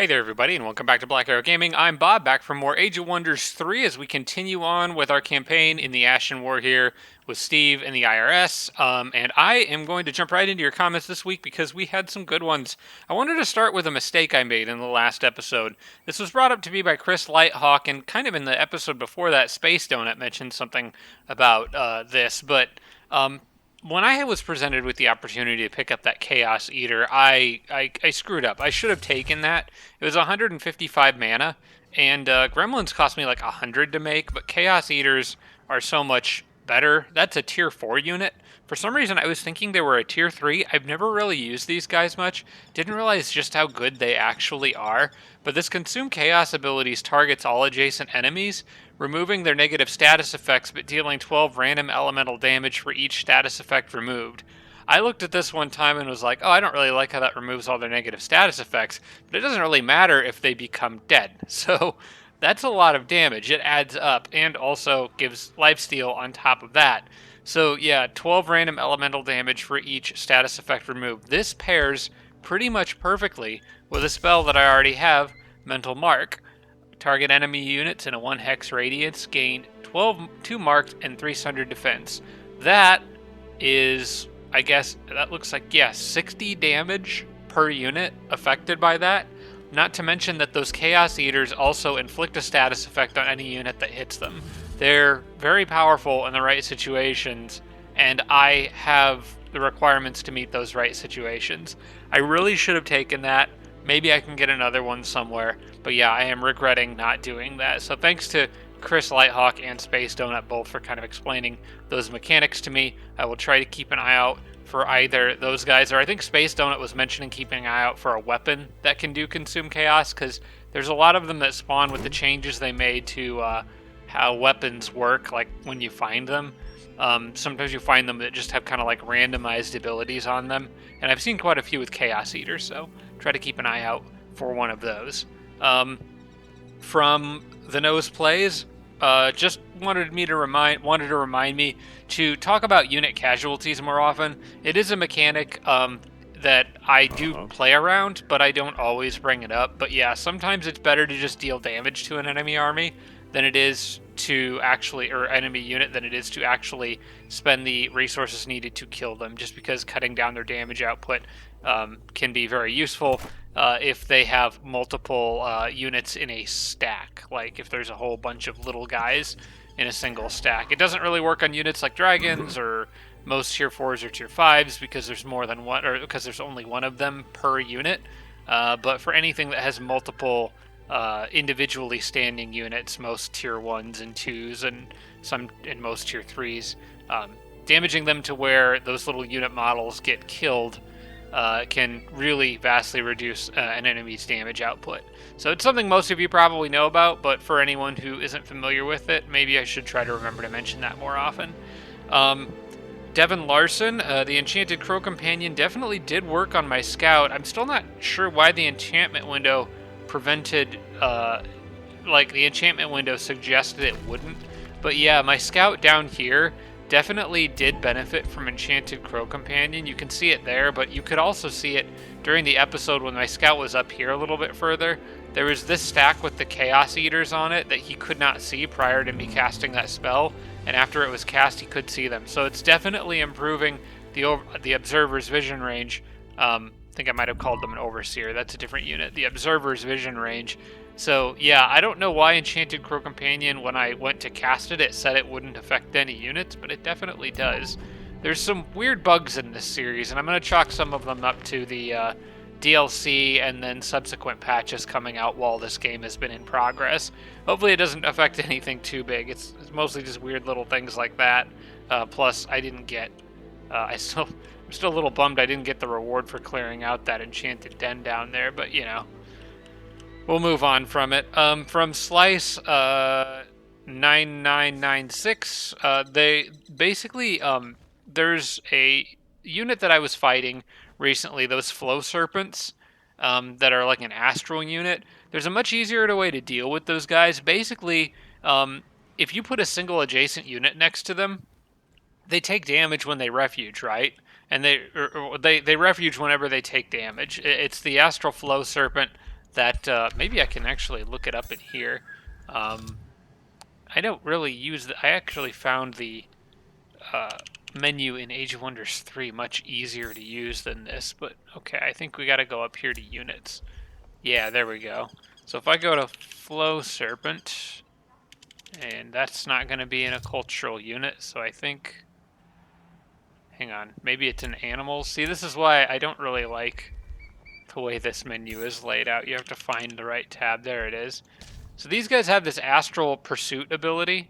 Hey there, everybody, and welcome back to Black Arrow Gaming. I'm Bob, back from more Age of Wonders 3 as we continue on with our campaign in the Ashen War here with Steve and the IRS. And I am going to jump right into your comments this week because we had some good ones. I wanted to start with a mistake I made in the last episode. This was brought up to me by Chris Lighthawk, and kind of in the episode before that, Space Donut mentioned something about this, but when I was presented with the opportunity to pick up that Chaos Eater, I screwed up. I should have taken that. It was 155 mana, and Gremlins cost me like 100 to make, but Chaos Eaters are so much better. That's a tier 4 unit. For some reason, I was thinking they were a tier 3. I've never really used these guys much. Didn't realize just how good they actually are. But this Consume Chaos abilities targets all adjacent enemies, removing their negative status effects but dealing 12 random elemental damage for each status effect removed. I looked at this one time and was like, oh, I don't really like how that removes all their negative status effects, but it doesn't really matter if they become dead. So that's a lot of damage. It adds up and also gives lifesteal on top of that. So yeah, 12 random elemental damage for each status effect removed. This pairs pretty much perfectly with a spell that I already have, Mental Mark. Target enemy units in a 1 hex radius gain 2 marked and 300 defense. That is, I guess, that looks like, yeah, 60 damage per unit affected by that. Not to mention that those Chaos Eaters also inflict a status effect on any unit that hits them. They're very powerful in the right situations, and I have the requirements to meet those right situations. I really should have taken that. Maybe I can get another one somewhere. But yeah, I am regretting not doing that. So thanks to Chris Lighthawk and Space Donut both for kind of explaining those mechanics to me. I will try to keep an eye out for either those guys, or I think Space Donut was mentioning keeping an eye out for a weapon that can do Consume Chaos, because there's a lot of them that spawn with the changes they made to how weapons work, like when you find them. Sometimes you find them that just have kind of like randomized abilities on them, and I've seen quite a few with Chaos Eaters, so try to keep an eye out for one of those. From the Nose Plays, just wanted to remind me to talk about unit casualties more often. It is a mechanic that I do play around, but I don't always bring it up. But yeah, sometimes it's better to just deal damage to an enemy army than it is to actually, or enemy unit, than it is to actually spend the resources needed to kill them, just because cutting down their damage output can be very useful if they have multiple units in a stack, like if there's a whole bunch of little guys in a single stack. It doesn't really work on units like dragons or most tier 4s or tier 5s because there's more than one, or because there's only one of them per unit. But for anything that has multiple individually standing units, most tier 1s and 2s and some in most tier 3s, damaging them to where those little unit models get killed can really vastly reduce an enemy's damage output. So it's something most of you probably know about, but for anyone who isn't familiar with it, maybe I should try to remember to mention that more often. Devin Larson, the Enchanted Crow Companion, definitely did work on my scout. I'm still not sure why the enchantment window prevented, the enchantment window suggested it wouldn't. But yeah, my scout down here definitely did benefit from Enchanted Crow Companion. You can see it there, but you could also see it during the episode when my scout was up here a little bit further. There was this stack with the Chaos Eaters on it that he could not see prior to me casting that spell, and after it was cast, he could see them. So it's definitely improving the Observer's vision range. I think I might have called them an Overseer. That's a different unit. The Observer's vision range. So yeah, I don't know why Enchanted Crow Companion, when I went to cast it, it said it wouldn't affect any units, but it definitely does. There's some weird bugs in this series, and I'm going to chalk some of them up to the DLC and then subsequent patches coming out while this game has been in progress. Hopefully it doesn't affect anything too big. It's mostly just weird little things like that. Plus, I didn't get... I'm still a little bummed I didn't get the reward for clearing out that enchanted den down there, but you know. We'll move on from it. From Slice 9996, they basically, there's a unit that I was fighting recently, those flow serpents, that are like an astral unit. There's a much easier way to deal with those guys. Basically, if you put a single adjacent unit next to them, they take damage when they refuge, right? And they refuge whenever they take damage. It's the astral flow serpent that maybe I can actually look it up in here. I don't really use I actually found the menu in Age of Wonders 3 much easier to use than this, but okay, I think we got to go up here to units. Yeah, there we go. So if I go to Flow Serpent, and that's not going to be in a cultural unit, so I think... Hang on, maybe it's in animals? See, this is why I don't really like the way this menu is laid out. You have to find the right tab. There it is. So these guys have this Astral Pursuit ability.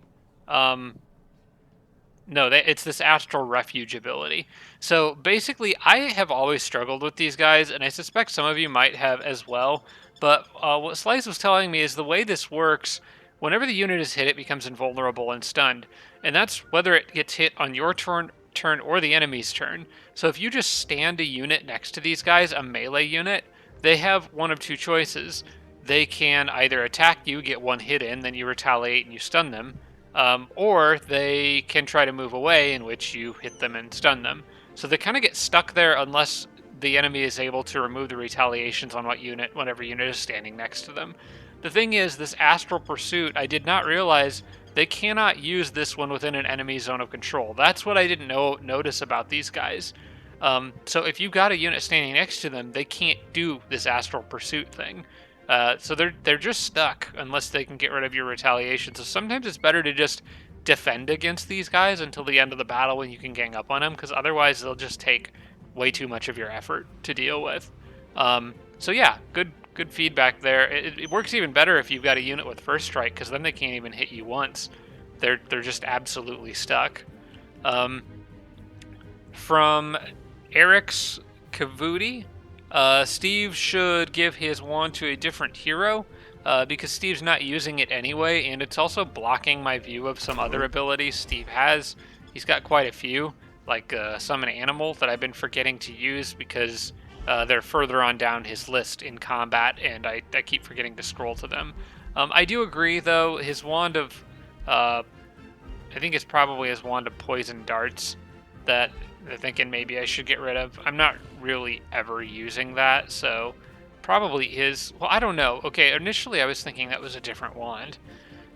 No, it's this Astral Refuge ability. So basically, I have always struggled with these guys, and I suspect some of you might have as well. But what Slice was telling me is the way this works, whenever the unit is hit, it becomes invulnerable and stunned. And that's whether it gets hit on your turn or the enemy's turn. So if you just stand a unit next to these guys, a melee unit, they have one of two choices. They can either attack you, get one hit in, then you retaliate and you stun them, or they can try to move away, in which you hit them and stun them. So they kind of get stuck there unless the enemy is able to remove the retaliations on whatever unit is standing next to them. The thing is, this Astral Pursuit, I did not realize they cannot use this one within an enemy zone of control. That's what I didn't notice about these guys. So if you've got a unit standing next to them, they can't do this Astral Pursuit thing. So they're just stuck unless they can get rid of your retaliation. So sometimes it's better to just defend against these guys until the end of the battle when you can gang up on them, because otherwise they'll just take way too much of your effort to deal with. So yeah, good feedback there. It works even better if you've got a unit with first strike, because then they can't even hit you once. They're just absolutely stuck. From Eric's Kavuti, Steve should give his wand to a different hero, because Steve's not using it anyway, and it's also blocking my view of some other abilities Steve has. He's got quite a few, like Summon Animal, that I've been forgetting to use because they're further on down his list in combat, and I keep forgetting to scroll to them. I do agree, though, his wand of... I think it's probably his wand of Poison Darts that they're thinking maybe I should get rid of. I'm not really ever using that, so probably is... Well, I don't know. Okay, initially I was thinking that was a different wand.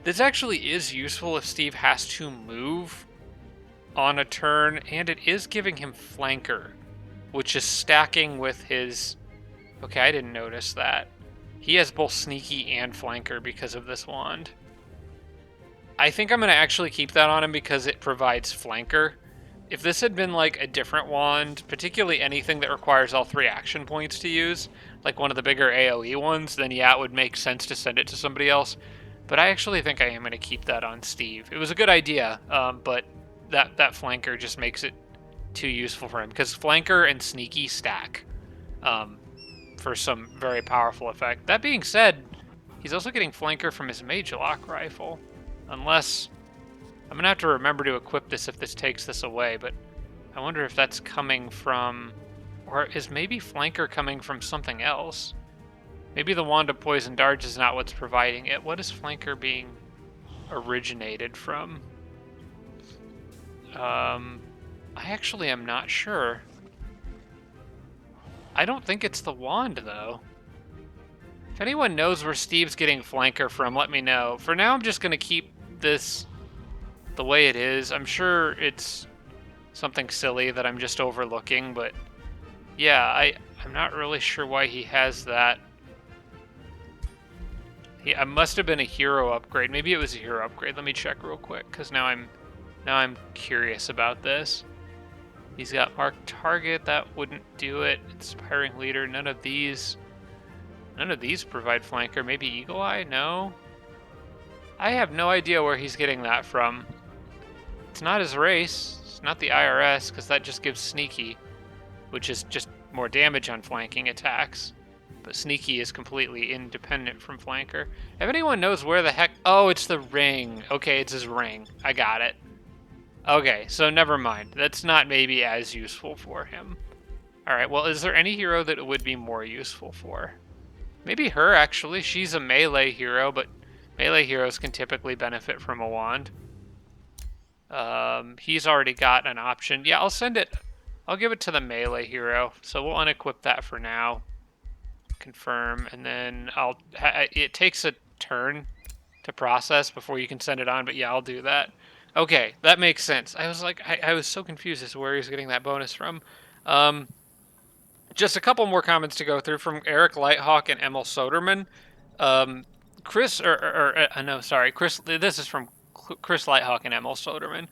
This actually is useful if Steve has to move on a turn, and it is giving him Flanker, which is stacking with his... Okay, I didn't notice that. He has both Sneaky and Flanker because of this wand. I think I'm going to actually keep that on him because it provides Flanker. If this had been like a different wand, particularly anything that requires all 3 action points to use, like one of the bigger AoE ones, then yeah, it would make sense to send it to somebody else. But I actually think I am going to keep that on Steve. It was a good idea, but that Flanker just makes it too useful for him, because Flanker and Sneaky stack for some very powerful effect. That being said, he's also getting Flanker from his Mage Lock rifle, unless... I'm gonna have to remember to equip this if this takes this away, but I wonder if that's coming from... Or is maybe Flanker coming from something else? Maybe the Wand of Poison Darts is not what's providing it. What is Flanker being originated from? I actually am not sure. I don't think it's the wand, though. If anyone knows where Steve's getting Flanker from, let me know. For now, I'm just going to keep this the way it is. I'm sure it's something silly that I'm just overlooking, but yeah, I'm not really sure why he has that. It must have been a hero upgrade. Maybe it was a hero upgrade. Let me check real quick, because now I'm curious about this. He's got marked target. That wouldn't do it. Inspiring leader. None of these provide flanker. Maybe Eagle Eye? No. I have no idea where he's getting that from. It's not his race. It's not the IRS, because that just gives sneaky, which is just more damage on flanking attacks. But sneaky is completely independent from flanker. If anyone knows where the heck... Oh, it's the ring. Okay, it's his ring. I got it. Okay, so never mind. That's not maybe as useful for him. Alright, well, is there any hero that it would be more useful for? Maybe her, actually. She's a melee hero, but melee heroes can typically benefit from a wand. He's already got an option. Yeah, I'll send it. I'll give it to the melee hero, so we'll unequip that for now. confirm, and then it takes a turn to process before you can send it on, but yeah, I'll do that. Okay, that makes sense. I was like, I was so confused as to where he's getting that bonus from. Just a couple more comments to go through from Eric Lighthawk and Emil Soderman. Um, Chris, no, sorry, Chris. This is from Chris Lighthawk and Emil Soderman.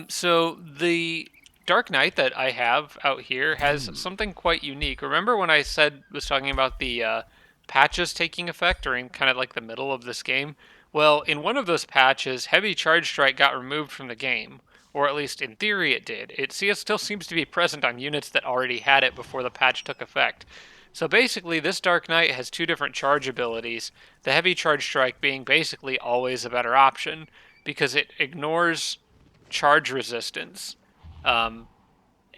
So the Dark Knight that I have out here has something quite unique. Remember when I was talking about the patches taking effect during kind of like the middle of this game? Well, in one of those patches, Heavy Charge Strike got removed from the game, or at least in theory it did. It still seems to be present on units that already had it before the patch took effect. So basically, this Dark Knight has two different charge abilities, the Heavy Charge Strike being basically always a better option, because it ignores charge resistance.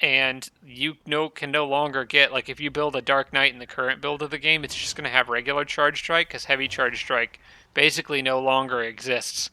And you can no longer get, like, if you build a Dark Knight in the current build of the game, it's just going to have regular Charge Strike, because Heavy Charge Strike basically no longer exists,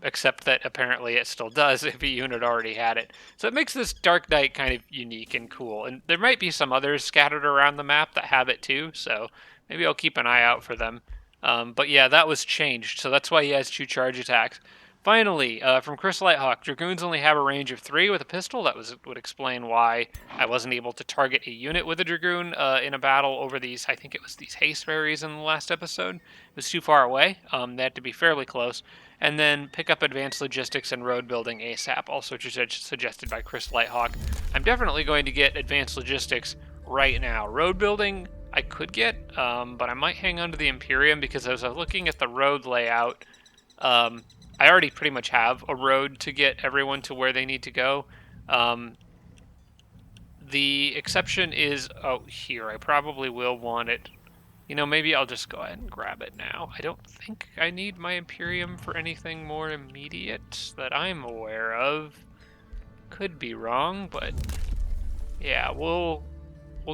except that apparently it still does if a unit already had it. So it makes this Dark Knight kind of unique and cool, and there might be some others scattered around the map that have it too, so maybe I'll keep an eye out for them. But yeah, that was changed, so that's why he has 2 charge attacks. Finally, from Chris Lighthawk, Dragoons only have a range of 3 with a pistol. That would explain why I wasn't able to target a unit with a Dragoon in a battle over these, I think it was these haste berries in the last episode. It was too far away. They had to be fairly close. And then pick up advanced logistics and road building ASAP, also suggested by Chris Lighthawk. I'm definitely going to get advanced logistics right now. Road building I could get, but I might hang on to the Imperium because as I was looking at the road layout, I already pretty much have a road to get everyone to where they need to go. The exception is here. I probably will want it. You know, maybe I'll just go ahead and grab it now. I don't think I need my Imperium for anything more immediate that I'm aware of. Could be wrong, but yeah, we'll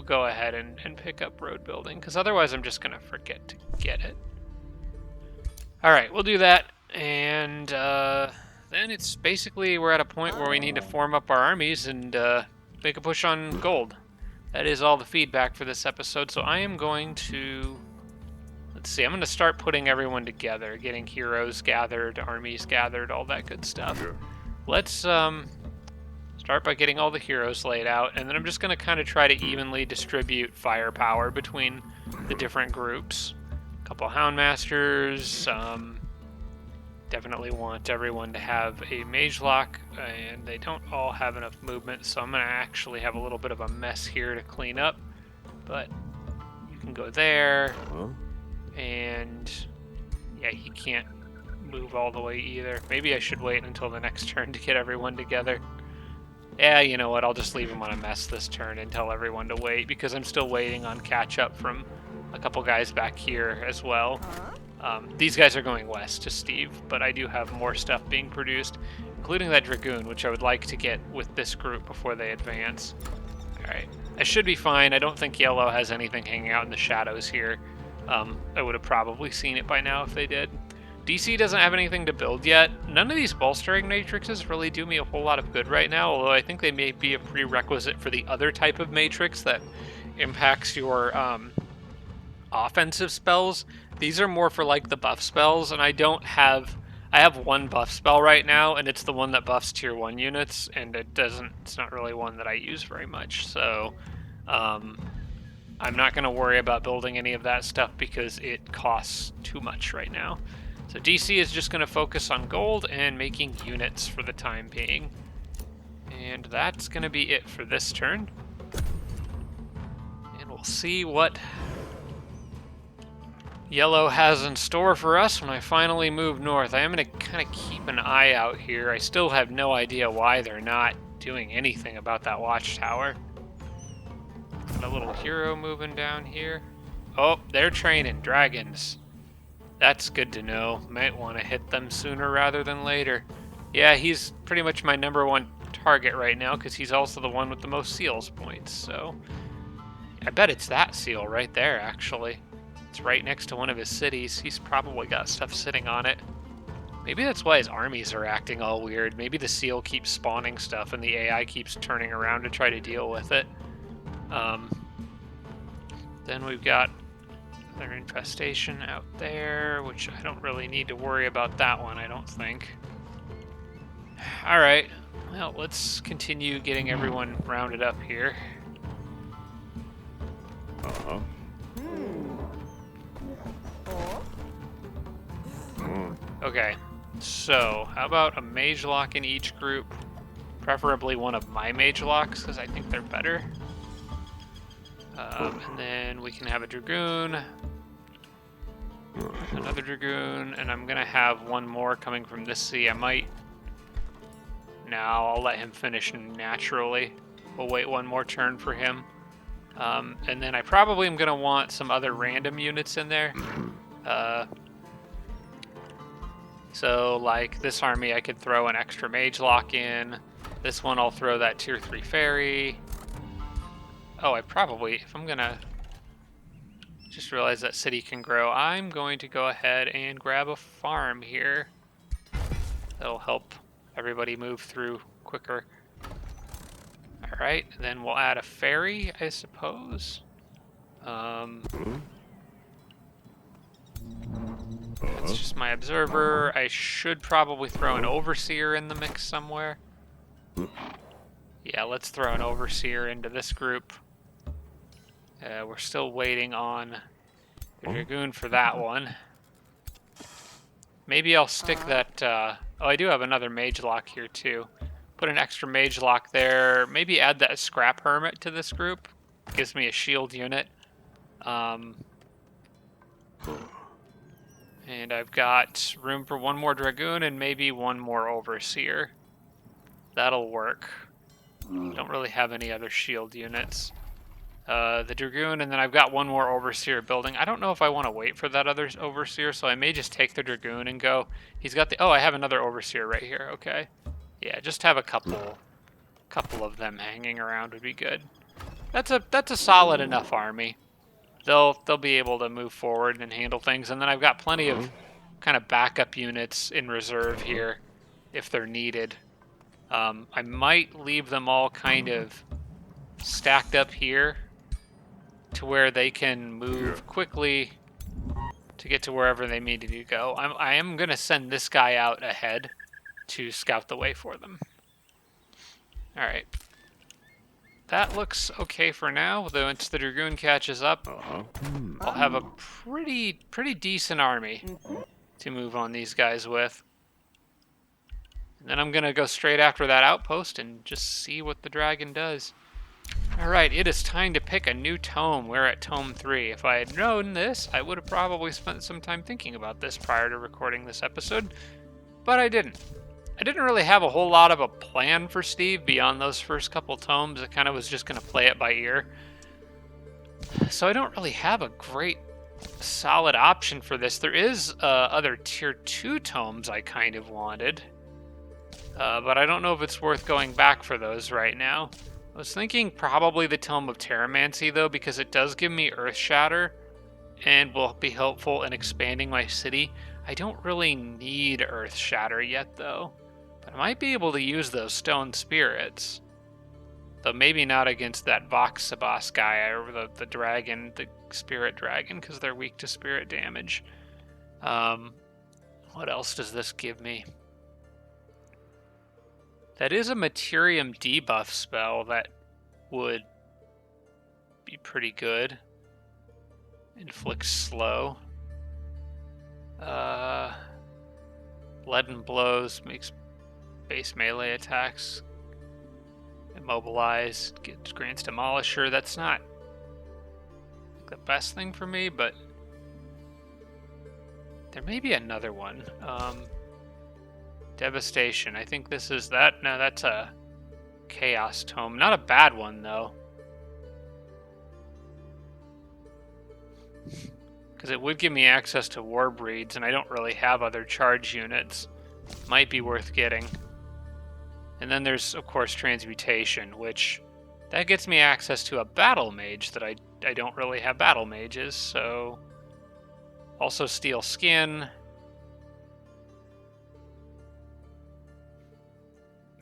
go ahead and pick up road building, because otherwise I'm just going to forget to get it. Alright, we'll do that. And then it's basically we're at a point where we need to form up our armies and make a push on gold. That is all the feedback for this episode. So I am going to, let's see, I'm going to start putting everyone together, getting heroes gathered, armies gathered, all that good stuff. Let's start by getting all the heroes laid out, and then I'm just going to kind of try to evenly distribute firepower between the different groups. A couple Houndmasters, definitely want everyone to have a mage lock, and they don't all have enough movement, so I'm going to actually have a little bit of a mess here to clean up. But you can go there, and yeah, he can't move all the way either. Maybe I should wait until the next turn to get everyone together. Yeah, you know what, I'll just leave him on a mess this turn and tell everyone to wait, because I'm still waiting on catch-up from a couple guys back here as well. These guys are going west to Steve, but I do have more stuff being produced, including that Dragoon, which I would like to get with this group before they advance. Alright, I should be fine. I don't think Yellow has anything hanging out in the shadows here. I would have probably seen it by now if they did. DC doesn't have anything to build yet. None of these bolstering matrices really do me a whole lot of good right now, although I think they may be a prerequisite for the other type of matrix that impacts your offensive spells. These are more for like the buff spells, and I have one buff spell right now, and it's the one that buffs tier 1 units, and it's not really one that I use very much, so I'm not going to worry about building any of that stuff because it costs too much right now. So DC is just going to focus on gold and making units for the time being. And that's going to be it for this turn. And we'll see what Yellow has in store for us when I finally move north. I am going to kind of keep an eye out here. I still have no idea why they're not doing anything about that watchtower. Got a little hero moving down here. Oh, they're training dragons. That's good to know. Might want to hit them sooner rather than later. Yeah, he's pretty much my #1 target right now because he's also the one with the most seals points. So I bet it's that seal right there, actually. It's right next to one of his cities. He's probably got stuff sitting on it. Maybe that's why his armies are acting all weird. Maybe the seal keeps spawning stuff and the AI keeps turning around to try to deal with it. Then we've got Another infestation out there, which I don't really need to worry about that one, I don't think. Alright, well, let's continue getting everyone rounded up here. Uh-huh. Okay, so how about a mage lock in each group? Preferably one of my mage locks, because I think they're better. And then we can have a dragoon, another dragoon, and I'm going to have one more coming from this sea. I might... No, I'll let him finish naturally. We'll wait one more turn for him. And then I probably am going to want some other random units in there. So, like, this army I could throw an extra mage lock in. This one I'll throw that tier 3 fairy. Oh, I probably, if I'm going to just realize that city can grow, I'm going to go ahead and grab a farm here. That'll help everybody move through quicker. Alright, then we'll add a ferry, I suppose. That's just my observer. I should probably throw an overseer in the mix somewhere. Yeah, let's throw an overseer into this group. We're still waiting on the dragoon for that one. Maybe I'll stick that... oh, I do have another mage lock here, too. Put an extra mage lock there. Maybe add that scrap hermit to this group. Gives me a shield unit. And I've got room for one more dragoon and maybe one more overseer. That'll work. Don't really have any other shield units. The dragoon, and then I've got one more overseer building. I don't know if I want to wait for that other overseer, so I may just take the dragoon and go. He's got the... Oh, I have another overseer right here. Okay. Yeah, just have a couple of them hanging around would be good. That's a solid enough army. They'll be able to move forward and handle things, and then I've got plenty of kind of backup units in reserve here if they're needed. I might leave them all kind of stacked up here to where they can move quickly to get to wherever they need to go. I am going to send this guy out ahead to scout the way for them. All right. That looks okay for now, though once the dragoon catches up, I'll have a pretty decent army to move on these guys with. And then I'm going to go straight after that outpost and just see what the dragon does. Alright, it is time to pick a new tome. We're at tome 3. If I had known this, I would have probably spent some time thinking about this prior to recording this episode, but I didn't. I didn't really have a whole lot of a plan for Steve beyond those first couple tomes. I kind of was just going to play it by ear. So I don't really have a great solid option for this. There is other tier 2 tomes I kind of wanted, but I don't know if it's worth going back for those right now. I was thinking probably the Tome of Terramancy, though, because it does give me Earth Shatter and will be helpful in expanding my city. I don't really need Earth Shatter yet, though, but I might be able to use those Stone Spirits. Though maybe not against that Voxabos guy, or the dragon, the Spirit Dragon, because they're weak to spirit damage. What else does this give me? That is a Materium debuff spell that would be pretty good. Inflicts slow. Leaden blows, makes base melee attacks. Immobilize, grants Demolisher. That's not the best thing for me, but there may be another one. Devastation. I think this is that. No, that's a Chaos Tome. Not a bad one, though. Because it would give me access to War Breeds, and I don't really have other charge units. Might be worth getting. And then there's, of course, Transmutation, which... that gets me access to a Battle Mage that I don't really have Battle Mages, so... Also Steel Skin...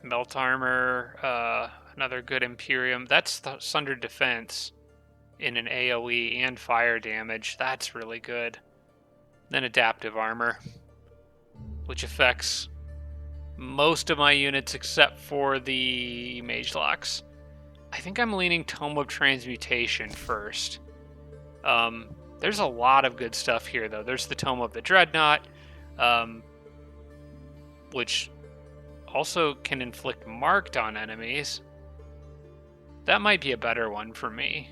Melt Armor, another good Imperium. That's the Sundered Defense. in an AoE and fire damage. That's really good. Then adaptive armor, which affects most of my units except for the mage locks. I think I'm leaning Tome of Transmutation first. There's a lot of good stuff here, though. There's the Tome of the Dreadnought, which also can inflict marked on enemies. That might be a better one for me.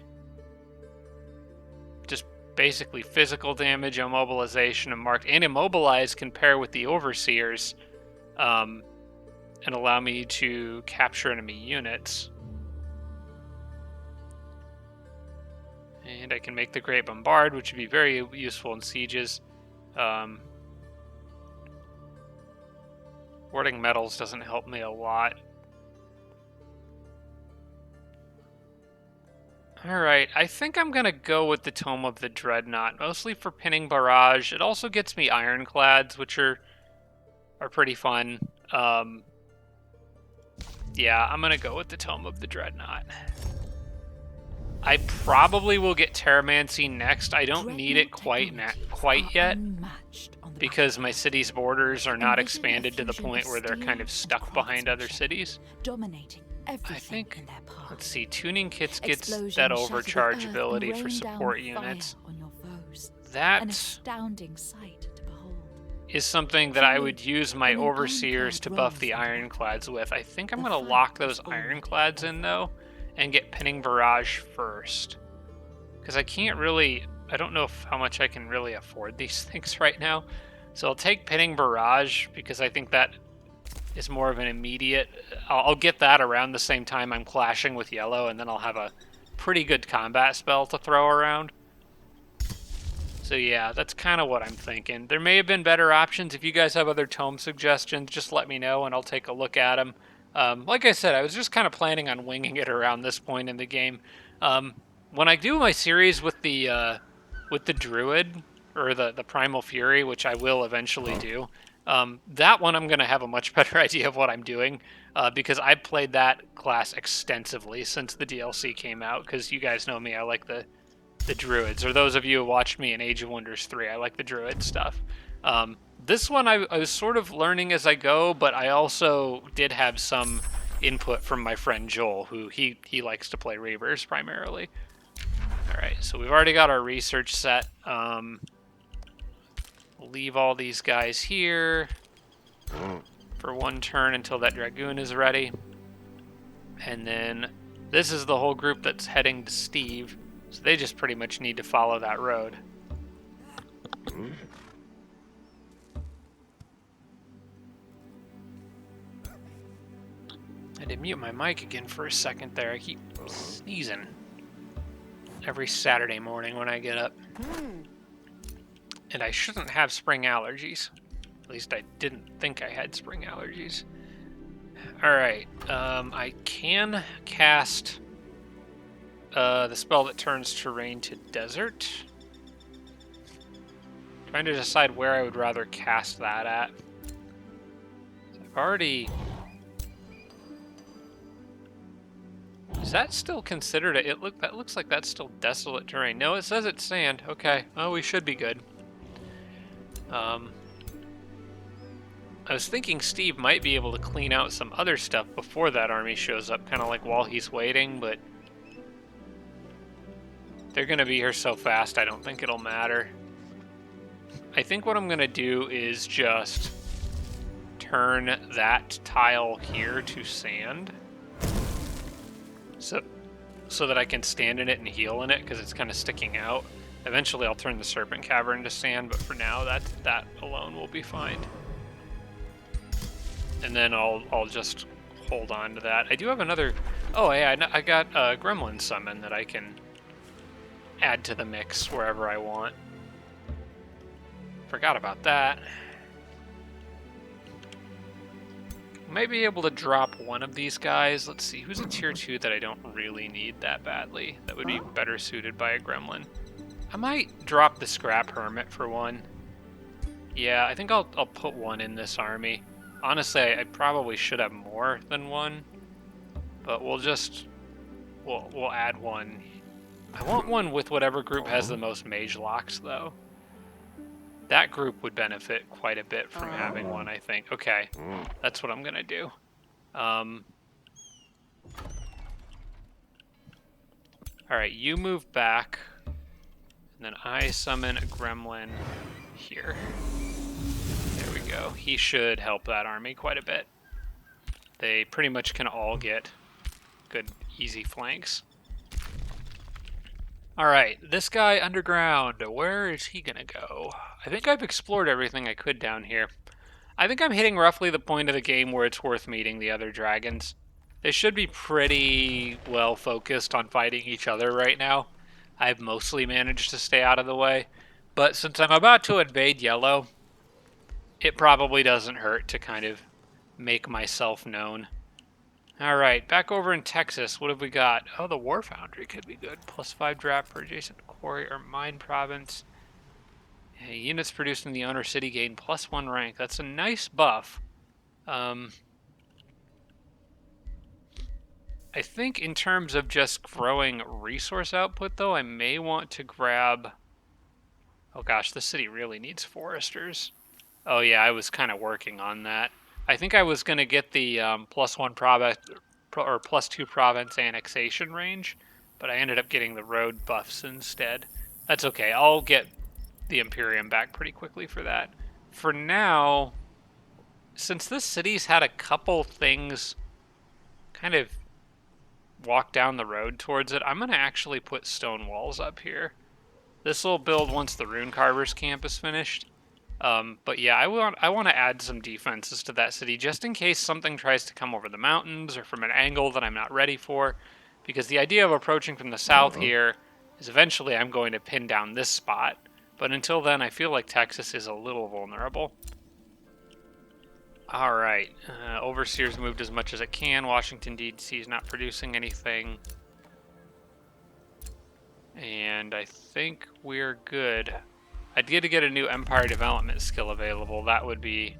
Just basically physical damage, immobilization, and marked. And immobilize can pair with the Overseers and allow me to capture enemy units. And I can make the Great Bombard, which would be very useful in sieges. Warding metals doesn't help me a lot. Alright, I think I'm going to go with the Tome of the Dreadnought, mostly for pinning barrage. It also gets me ironclads, which are pretty fun. Yeah, I'm going to go with the Tome of the Dreadnought. I probably will get Terramancy next. I don't need it quite yet, because my city's borders are not expanded to the point where they're kind of stuck behind other cities. I think, let's see, tuning kits gets that overcharge ability for support units. That is something that I would use my Overseers to buff the Ironclads with. I think I'm going to lock those Ironclads in, though, and get Pinning Barrage first. Because I can't really... I don't know how much I can really afford these things right now. So I'll take Pinning Barrage, because I think that is more of an immediate... I'll get that around the same time I'm clashing with yellow, and then I'll have a pretty good combat spell to throw around. So yeah, that's kind of what I'm thinking. There may have been better options. If you guys have other tome suggestions, just let me know, and I'll take a look at them. Like I said, I was just kind of planning on winging it around this point in the game. When I do my series with the Druid, or the Primal Fury, which I will eventually do, that one I'm going to have a much better idea of what I'm doing, because I've played that class extensively since the DLC came out, because you guys know me, I like the Druids, or those of you who watched me in Age of Wonders 3, I like the Druid stuff. This one I was sort of learning as I go, but I also did have some input from my friend Joel, who he likes to play Reavers primarily. Alright, so we've already got our research set. We'll leave all these guys here for one turn until that Dragoon is ready. And then this is the whole group that's heading to Steve, so they just pretty much need to follow that road. I did mute my mic again for a second there. I keep sneezing every Saturday morning when I get up. And I shouldn't have spring allergies. At least I didn't think I had spring allergies. Alright, I can cast the spell that turns terrain to desert. Trying to decide where I would rather cast that at. I've already... Is that still considered a... That looks like that's still desolate terrain. No, it says it's sand. Okay. Oh, we should be good. I was thinking Steve might be able to clean out some other stuff before that army shows up, kind of like while he's waiting, but they're going to be here so fast I don't think it'll matter. I think what I'm going to do is just turn that tile here to sand. So that I can stand in it and heal in it, because it's kind of sticking out. Eventually I'll turn the Serpent Cavern to sand, but for now that alone will be fine. And then I'll just hold on to that. I do have another... Oh yeah, I got a Gremlin Summon that I can add to the mix wherever I want. Forgot about that. Might be able to drop one of these guys. Let's see, who's a tier 2 that I don't really need that badly? That would be better suited by a gremlin. I might drop the Scrap Hermit for one. Yeah, I think I'll put one in this army. Honestly, I probably should have more than one, but we'll add one I want one with whatever group has the most mage locks, though. That group would benefit quite a bit from having one, I think. Okay, that's what I'm gonna do. Alright, you move back, and then I summon a gremlin here. There we go. He should help that army quite a bit. They pretty much can all get good, easy flanks. Alright, this guy underground, where is he gonna go? I think I've explored everything I could down here. I think I'm hitting roughly the point of the game where it's worth meeting the other dragons. They should be pretty well focused on fighting each other right now. I've mostly managed to stay out of the way. But since I'm about to invade yellow, it probably doesn't hurt to kind of make myself known. Alright, back over in Texas, what have we got? Oh, the War Foundry could be good. +5 draft per adjacent quarry or mine province. Yeah, units produced in the owner city gain +1 rank. That's a nice buff. I think in terms of just growing resource output, though, I may want to grab... Oh gosh, the city really needs foresters. Oh yeah, I was kind of working on that. I think I was going to get the +1 province or +2 province annexation range, but I ended up getting the road buffs instead. That's okay. I'll get the Imperium back pretty quickly for that. For now, since this city's had a couple things kind of walk down the road towards it, I'm going to actually put stone walls up here. This will build once the Rune Carver's camp is finished. But yeah, I want to add some defenses to that city just in case something tries to come over the mountains or from an angle that I'm not ready for. Because the idea of approaching from the south here is eventually I'm going to pin down this spot. But until then, I feel like Texas is a little vulnerable. Alright, Overseer's moved as much as it can. Washington, D.C. is not producing anything. And I think we're good. I'd get to get a new Empire Development skill available. That would be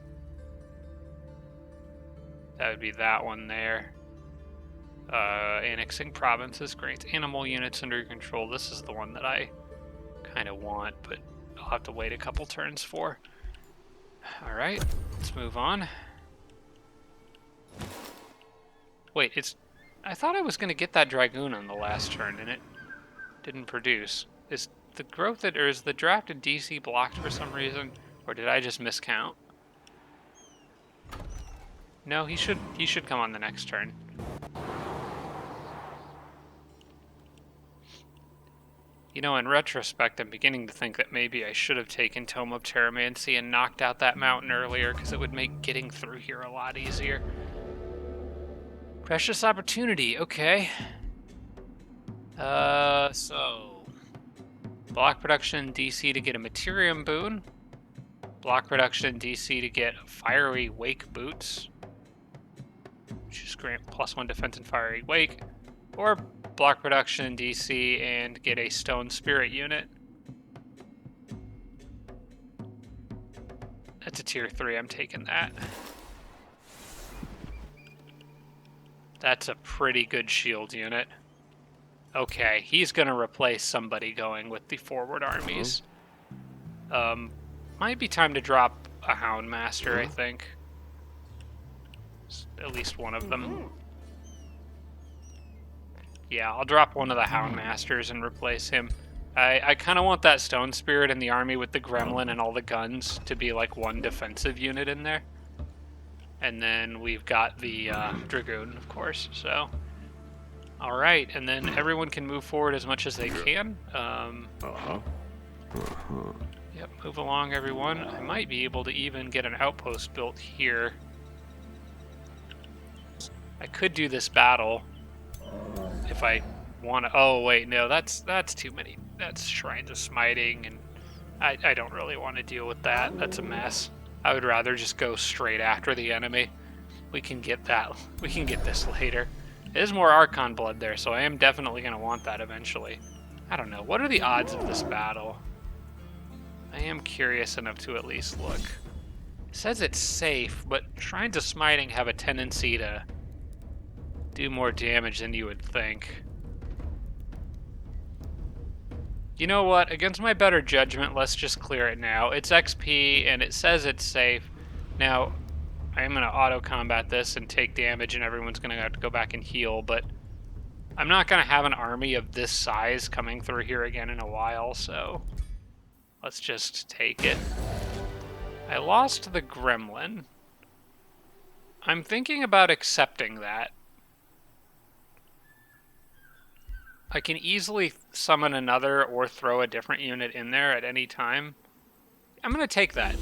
that one there. Annexing provinces grants animal units under your control. This is the one that I kind of want, but I'll have to wait a couple turns for. Alright, let's move on. Wait, I thought I was going to get that Dragoon on the last turn, and it didn't produce. Is the growth or is the draft in DC blocked for some reason, or did I just miscount? No, he should come on the next turn. You know, in retrospect, I'm beginning to think that maybe I should have taken Tome of Terramancy and knocked out that mountain earlier, because it would make getting through here a lot easier. Precious opportunity, okay. So... Block production in DC to get a Materium boon. Block production in DC to get Fiery Wake boots. Just grant +1 defense and Fiery Wake. Or block production in DC and get a Stone Spirit unit. That's a tier 3, I'm taking that. That's a pretty good shield unit. Okay, he's going to replace somebody going with the forward armies. Might be time to drop a Houndmaster, I think. At least one of them. Yeah, I'll drop one of the Houndmasters and replace him. I kind of want that Stone Spirit in the army with the Gremlin and all the guns to be like one defensive unit in there. And then we've got the Dragoon, of course, so... Alright, and then everyone can move forward as much as they can. Yep, move along, everyone. I might be able to even get an outpost built here. I could do this battle if I want to... Oh, wait, no, that's too many. That's Shrines of Smiting, and I don't really want to deal with that. That's a mess. I would rather just go straight after the enemy. We can get that. We can get this later. There's more Archon blood there, so I am definitely going to want that eventually. I don't know. What are the odds of this battle? I am curious enough to at least look. It says it's safe, but Shrines of Smiting have a tendency to do more damage than you would think. You know what? Against my better judgment, let's just clear it now. It's XP, and it says it's safe. Now, I am going to auto-combat this and take damage, and everyone's going to have to go back and heal, but I'm not going to have an army of this size coming through here again in a while, so let's just take it. I lost the gremlin. I'm thinking about accepting that. I can easily summon another or throw a different unit in there at any time. I'm going to take that.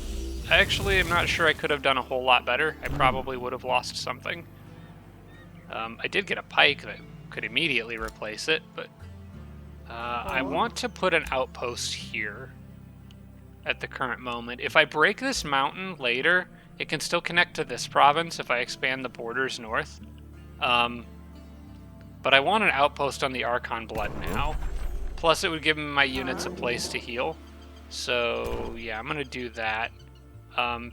I actually am not sure I could have done a whole lot better. I probably would have lost something. I did get a pike that could immediately replace it, but I want to put an outpost here at the current moment. If I break this mountain later, it can still connect to this province if I expand the borders north. But I want an outpost on the Archon Blood now. Plus, it would give my units a place to heal. So, yeah, I'm going to do that.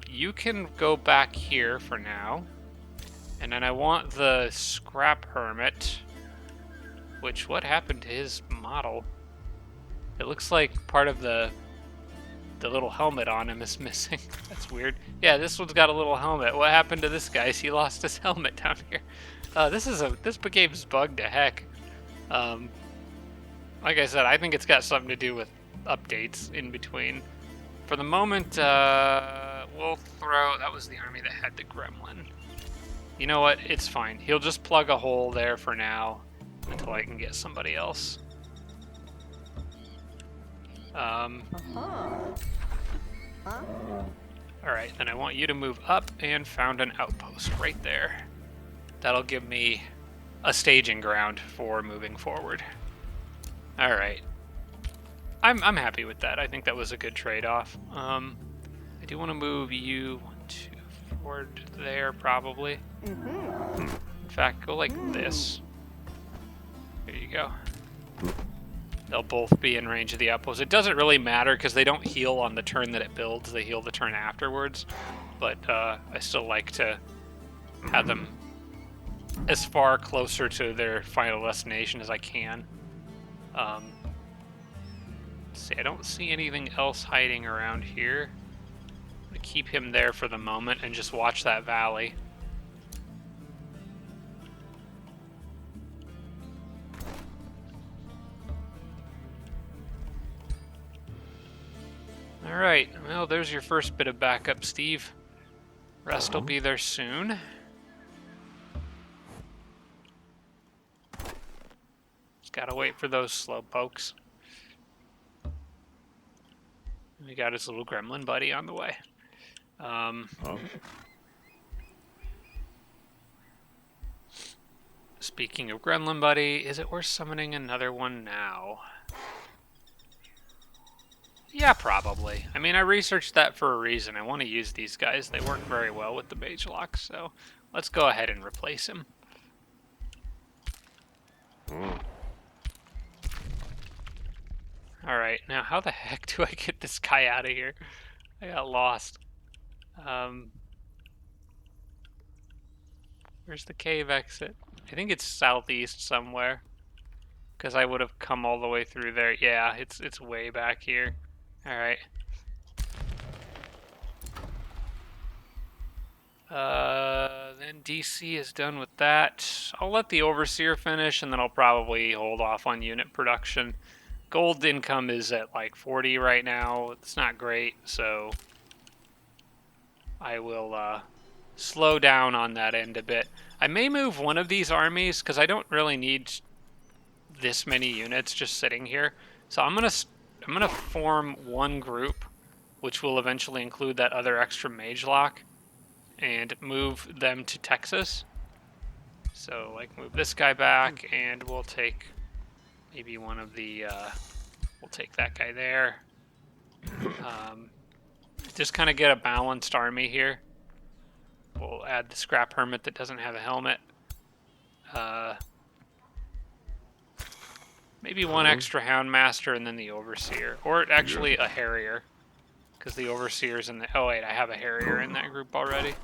You can go back here for now. And then I want the Scrap Hermit. Which, what happened to his model? It looks like part of the little helmet on him is missing. That's weird. Yeah, this one's got a little helmet. What happened to this guy? He lost his helmet down here. This game's bugged to heck. Like I said, I think it's got something to do with updates in between. For the moment, we'll throw... That was the army that had the gremlin. You know what? It's fine. He'll just plug a hole there for now until I can get somebody else. Alright, then I want you to move up and found an outpost right there. That'll give me a staging ground for moving forward. Alright. I'm happy with that. I think that was a good trade-off. I do want to move you 1, 2, forward there, probably. In fact, go like this. There you go. They'll both be in range of the outpost. It doesn't really matter because they don't heal on the turn that it builds. They heal the turn afterwards. But I still like to have them as far closer to their final destination as I can. Let's see, I don't see anything else hiding around here. I'm going to keep him there for the moment and just watch that valley. Alright, well, there's your first bit of backup, Steve. Rest will be there soon. Just gotta wait for those slow pokes. We got his little gremlin buddy on the way. Speaking of gremlin buddy, is it worth summoning another one now? Yeah, probably. I mean, I researched that for a reason. I want to use these guys. They work very well with the mage lock, so let's go ahead and replace him. Alright, now how the heck do I get this guy out of here? I got lost. Where's the cave exit? I think it's southeast somewhere. Because I would have come all the way through there. Yeah, it's way back here. Alright. Then DC is done with that. I'll let the Overseer finish, and then I'll probably hold off on unit production. Gold income is at like 40 right now. It's not great, so I will slow down on that end a bit. I may move one of these armies, because I don't really need this many units just sitting here. So I'm gonna form one group, which will eventually include that other extra mage lock, and move them to Texas. So like move this guy back, and we'll take maybe one of the we'll take that guy there. Just kind of get a balanced army here. We'll add the Scrap Hermit that doesn't have a helmet. Maybe one extra Houndmaster and then the Overseer. Or actually a Harrier. Because the Overseer's in the... Oh wait, I have a Harrier in that group already.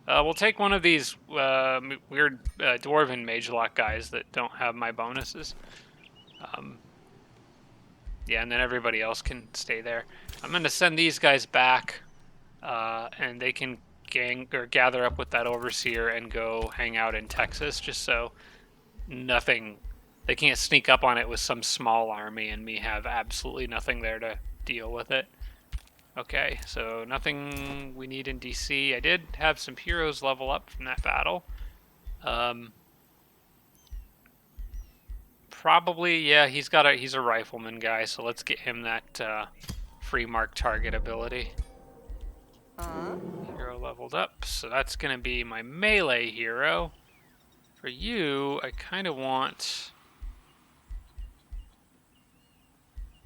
We'll take one of these weird Dwarven Mage Lock guys that don't have my bonuses. Yeah, and then everybody else can stay there. I'm going to send these guys back, and they can gather up with that overseer and go hang out in Texas, just so they can't sneak up on it with some small army and me have absolutely nothing there to deal with it. Okay, so nothing we need in DC. I did have some heroes level up from that battle. Probably, yeah, he's a rifleman guy, so let's get him that free mark target ability. Hero leveled up, so that's gonna be my melee hero. For you, I kind of want...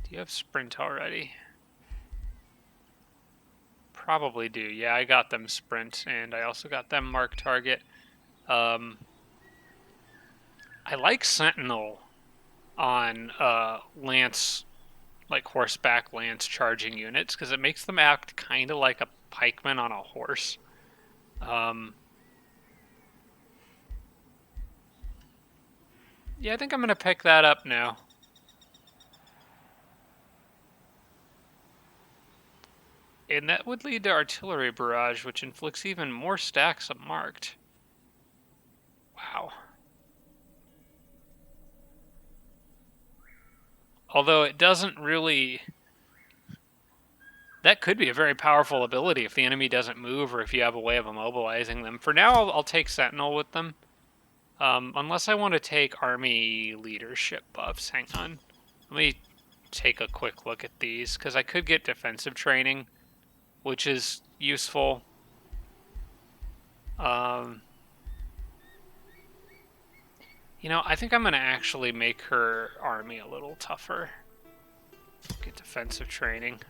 Do you have sprint already? Probably do. Yeah, I got them sprint, and I also got them mark target. I like Sentinel on lance, like horseback lance charging units, because it makes them act kind of like a pikeman on a horse. Yeah, I think I'm going to pick that up now. And that would lead to artillery barrage, which inflicts even more stacks of marked. Wow. Although it doesn't really... That could be a very powerful ability if the enemy doesn't move or if you have a way of immobilizing them. For now, I'll take Sentinel with them. Unless I want to take army leadership buffs. Hang on. Let me take a quick look at these, because I could get defensive training, which is useful. You know, I think I'm going to actually make her army a little tougher. Get defensive training.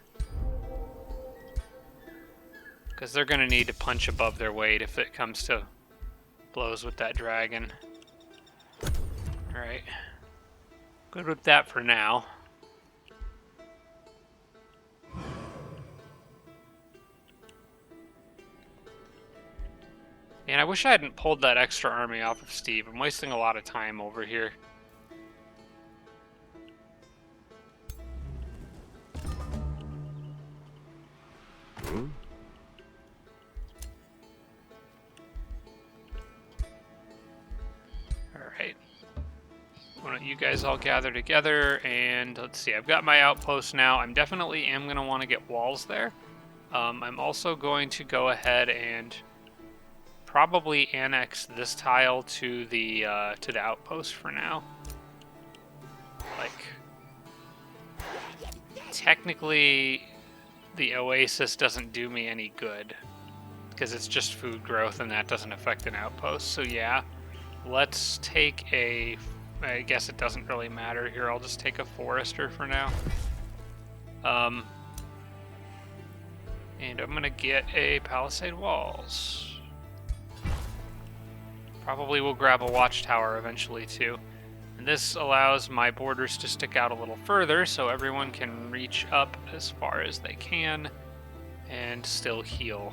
Because they're going to need to punch above their weight if it comes to blows with that dragon. Alright. Good with that for now. And I wish I hadn't pulled that extra army off of Steve. I'm wasting a lot of time over here. Alright. Why don't you guys all gather together, and let's see, I've got my outpost now. I'm definitely am going to want to get walls there. I'm also going to go ahead and probably annex this tile to the outpost for now. Like, technically, the oasis doesn't do me any good because it's just food growth and that doesn't affect an outpost. So yeah, let's take a... I guess it doesn't really matter here. I'll just take a forester for now. And I'm gonna get a palisade walls. Probably will grab a watchtower eventually too. And this allows my borders to stick out a little further so everyone can reach up as far as they can and still heal.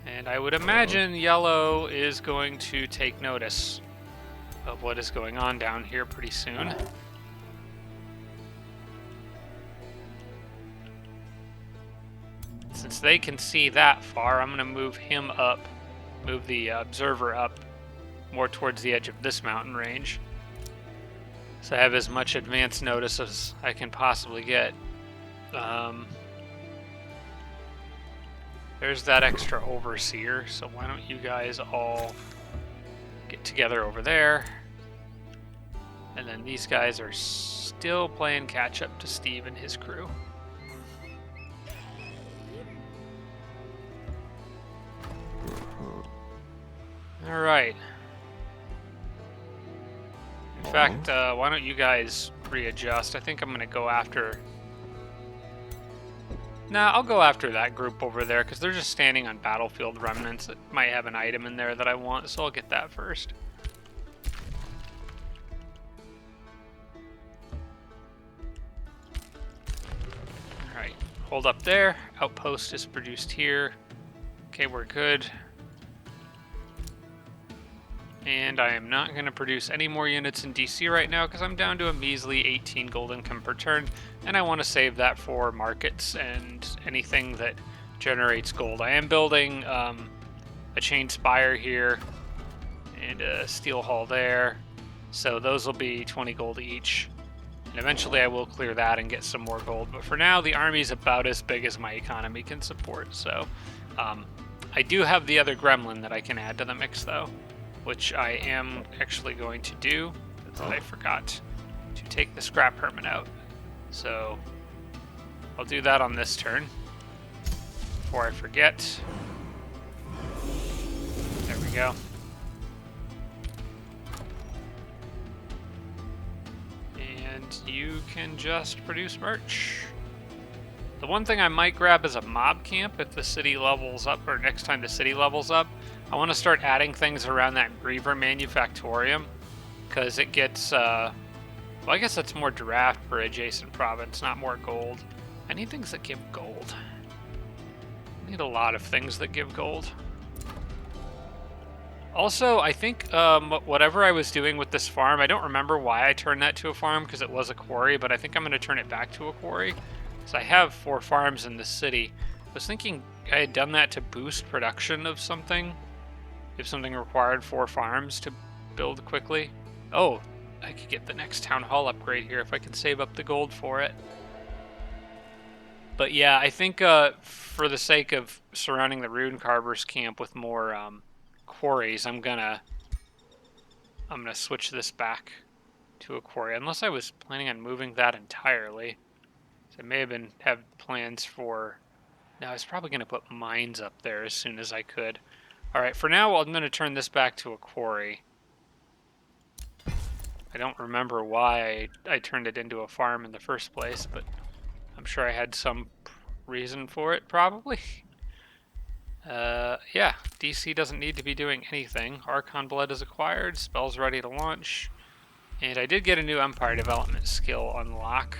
And I would imagine yellow is going to take notice of what is going on down here pretty soon. Since they can see that far, I'm going to move him up, move the observer up more towards the edge of this mountain range. So I have as much advance notice as I can possibly get. There's that extra overseer, so why don't you guys all get together over there. And then these guys are still playing catch up to Steve and his crew. All right. In fact, why don't you guys readjust? I think I'm going to go after... Nah, I'll go after that group over there, because they're just standing on battlefield remnants that might have an item in there that I want, so I'll get that first. Alright, hold up there. Outpost is produced here. Okay, we're good. And I am not going to produce any more units in DC right now because I'm down to a measly 18 gold income per turn, and I want to save that for markets and anything that generates gold. I am building a chain spire here and a steel hull there, so those will be 20 gold each. And eventually I will clear that and get some more gold, but for now the army is about as big as my economy can support, so I do have the other gremlin that I can add to the mix though, which I am actually going to do, because I forgot to take the scrap hermit out. So I'll do that on this turn before I forget. There we go. And you can just produce merch. The one thing I might grab is a mob camp if the city levels up, or next time the city levels up. I want to start adding things around that Griever Manufactorium, because it gets, well, I guess that's more draft for adjacent province, not more gold. I need things that give gold. I need a lot of things that give gold. Also, I think whatever I was doing with this farm, I don't remember why I turned that to a farm, because it was a quarry, but I think I'm going to turn it back to a quarry. So I have 4 farms in the city. I was thinking I had done that to boost production of something. If something required 4 farms to build quickly. Oh, I could get the next town hall upgrade here if I can save up the gold for it. But yeah, I think for the sake of surrounding the Rune Carver's camp with more quarries, I'm gonna switch this back to a quarry, unless I was planning on moving that entirely. So I may have plans for. Now I was probably gonna put mines up there as soon as I could. All right, for now I'm gonna turn this back to a quarry. I don't remember why I turned it into a farm in the first place, but I'm sure I had some reason for it, probably. Yeah, DC doesn't need to be doing anything. Archon Blood is acquired, spells ready to launch, and I did get a new Empire Development skill unlock.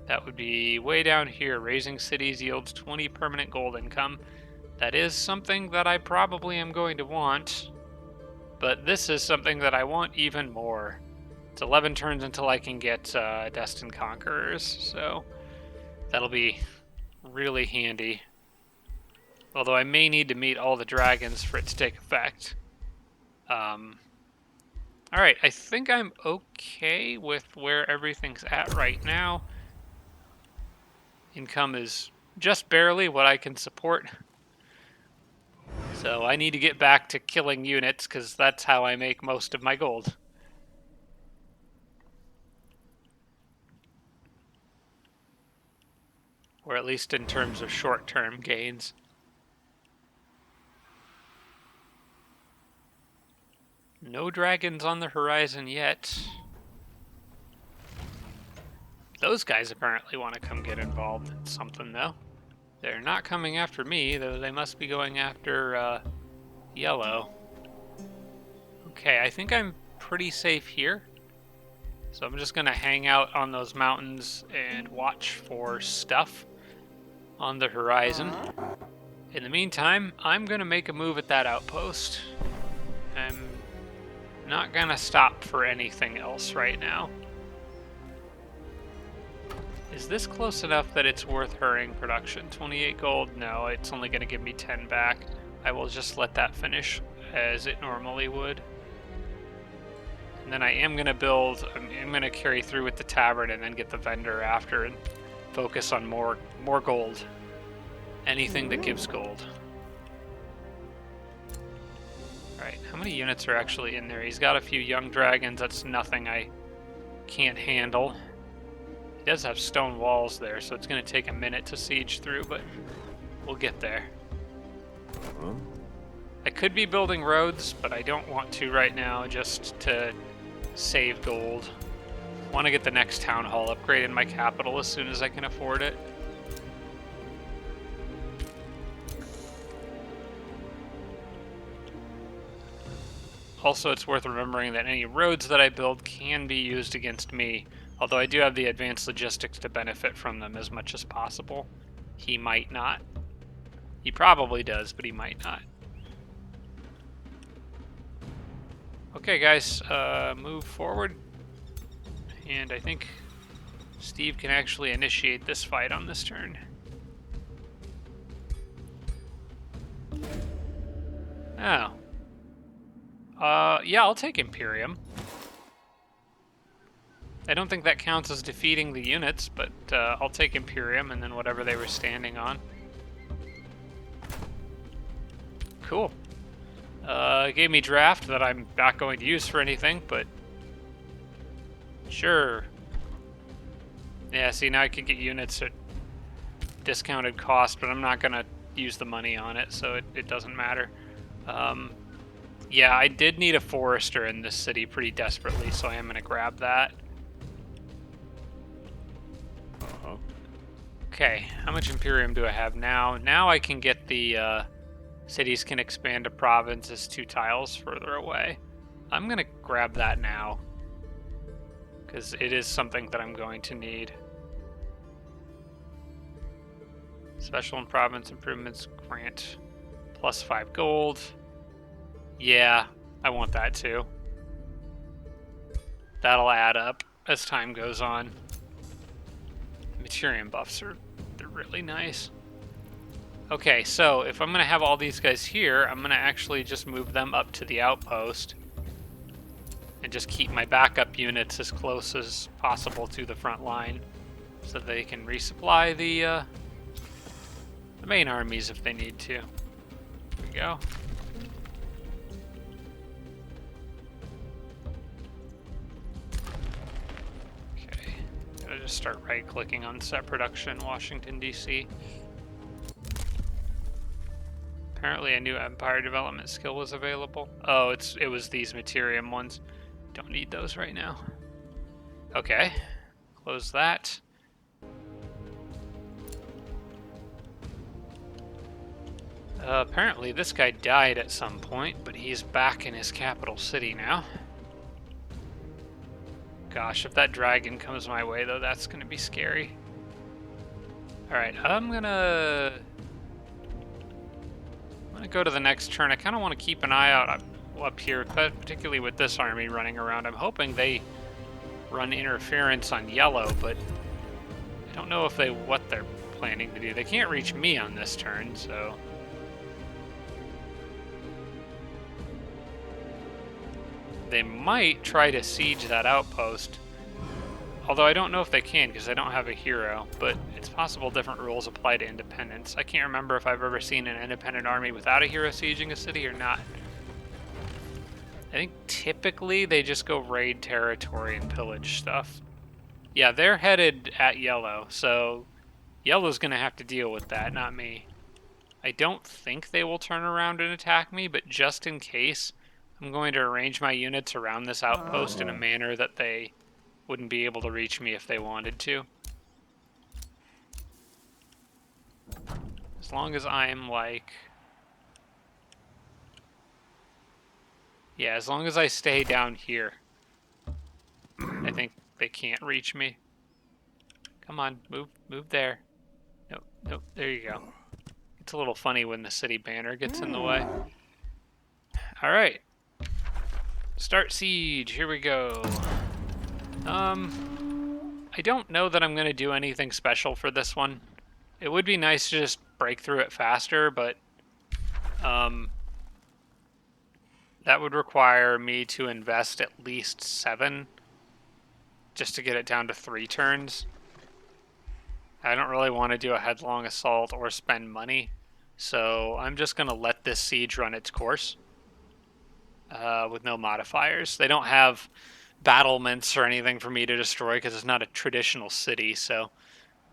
That would be way down here. Raising cities yields 20 permanent gold income. That is something that I probably am going to want, but this is something that I want even more. It's 11 turns until I can get Destined Conquerors, so that'll be really handy. Although I may need to meet all the dragons for it to take effect. Alright, I think I'm okay with where everything's at right now. Income is just barely what I can support. So I need to get back to killing units, because that's how I make most of my gold. Or at least in terms of short-term gains. No dragons on the horizon yet. Those guys apparently want to come get involved in something, though. They're not coming after me, though they must be going after yellow. Okay, I think I'm pretty safe here. So I'm just going to hang out on those mountains and watch for stuff on the horizon. In the meantime, I'm going to make a move at that outpost. I'm not going to stop for anything else right now. Is this close enough that it's worth hurrying production? 28 gold? No, it's only going to give me 10 back. I will just let that finish as it normally would. And then I am going to build, I'm going to carry through with the tavern and then get the vendor after and focus on more gold. Anything that gives gold. Alright, how many units are actually in there? He's got a few young dragons. That's nothing I can't handle. He does have stone walls there, so it's going to take a minute to siege through, but we'll get there. I could be building roads, but I don't want to right now, just to save gold. I want to get the next town hall upgrade in my capital as soon as I can afford it. Also, it's worth remembering that any roads that I build can be used against me, although I do have the advanced logistics to benefit from them as much as possible. He might not. He probably does, but he might not. Okay, guys, move forward. And I think Steve can actually initiate this fight on this turn. Oh. Yeah, I'll take Imperium. I don't think that counts as defeating the units, but I'll take Imperium and then whatever they were standing on. Cool. It gave me draft that I'm not going to use for anything, but sure. Yeah, see, now I can get units at discounted cost, but I'm not going to use the money on it, so it doesn't matter. Yeah, I did need a forester in this city pretty desperately, so I am going to grab that. Okay, how much Imperium do I have now? Now I can get the cities can expand to provinces 2 tiles further away. I'm going to grab that now, because it is something that I'm going to need. Special and province improvements grant +5 gold. Yeah, I want that too. That'll add up as time goes on. Materium buffs they're really nice. Okay, so if I'm gonna have all these guys here, I'm gonna actually just move them up to the outpost and just keep my backup units as close as possible to the front line so they can resupply the main armies if they need to. There we go. Okay, gotta just start right-clicking on set production, Washington, D.C. Apparently a new Empire development skill was available. Oh, it was these Materium ones. Don't need those right now. Okay, close that. Apparently this guy died at some point, but he's back in his capital city now. Gosh, if that dragon comes my way, though, that's gonna be scary. Alright, I'm gonna go to the next turn. I kind of want to keep an eye out up here, particularly with this army running around. I'm hoping they run interference on yellow, but I don't know if what they're planning to do. They can't reach me on this turn, so... They might try to siege that outpost. Although I don't know if they can because I don't have a hero, but it's possible different rules apply to independents. I can't remember if I've ever seen an independent army without a hero sieging a city or not. I think typically they just go raid territory and pillage stuff. Yeah, they're headed at yellow, so yellow's gonna have to deal with that, not me. I don't think they will turn around and attack me, but just in case, I'm going to arrange my units around this outpost in a manner that they wouldn't be able to reach me if they wanted to. As long as I'm like... Yeah, as long as I stay down here, I think they can't reach me. Come on, move there. Nope, there you go. It's a little funny when the city banner gets in the way. Alright. Start siege, here we go. I don't know that I'm going to do anything special for this one. It would be nice to just break through it faster, but that would require me to invest at least 7 just to get it down to 3 turns. I don't really want to do a headlong assault or spend money, so I'm just going to let this siege run its course with no modifiers. They don't have battlements or anything for me to destroy because it's not a traditional city, so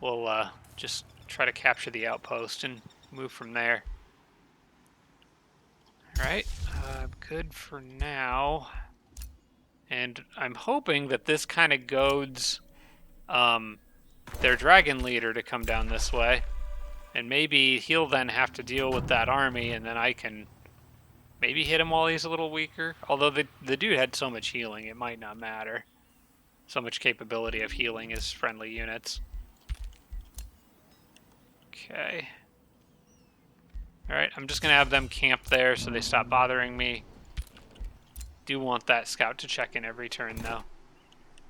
we'll just try to capture the outpost and move from there. Alright, I'm good for now. And I'm hoping that this kind of goads their dragon leader to come down this way. And maybe he'll then have to deal with that army, and then I can maybe hit him while he's a little weaker. Although the dude had so much healing, it might not matter. So much capability of healing his friendly units. Okay. Alright, I'm just going to have them camp there so they stop bothering me. do want that scout to check in every turn, though.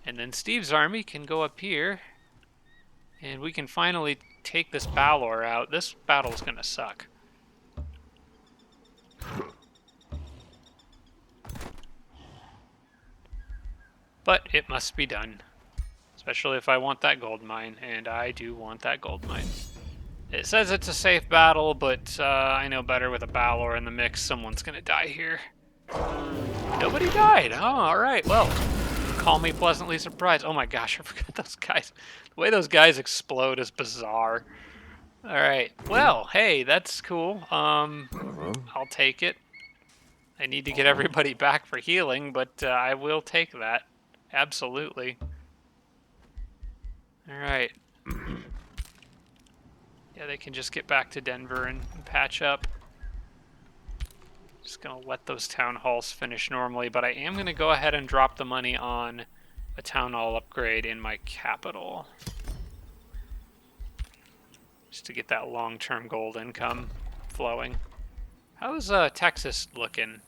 And then Steve's army can go up here, and we can finally take this Balor out. This battle's gonna suck. But it must be done. Especially if I want that gold mine, and I do want that gold mine. It says it's a safe battle, but I know better with a Balor in the mix. Someone's gonna die here. Nobody died. Oh, alright, well. Call me pleasantly surprised. Oh my gosh, I forgot those guys. The way those guys explode is bizarre. Alright, well, hey, that's cool. I'll take it. I need to get everybody back for healing, but I will take that. Absolutely. Alright. Yeah, they can just get back to Denver and patch up. Just gonna let those town halls finish normally, but I am gonna go ahead and drop the money on a town hall upgrade in my capital. Just to get that long-term gold income flowing. How's Texas looking?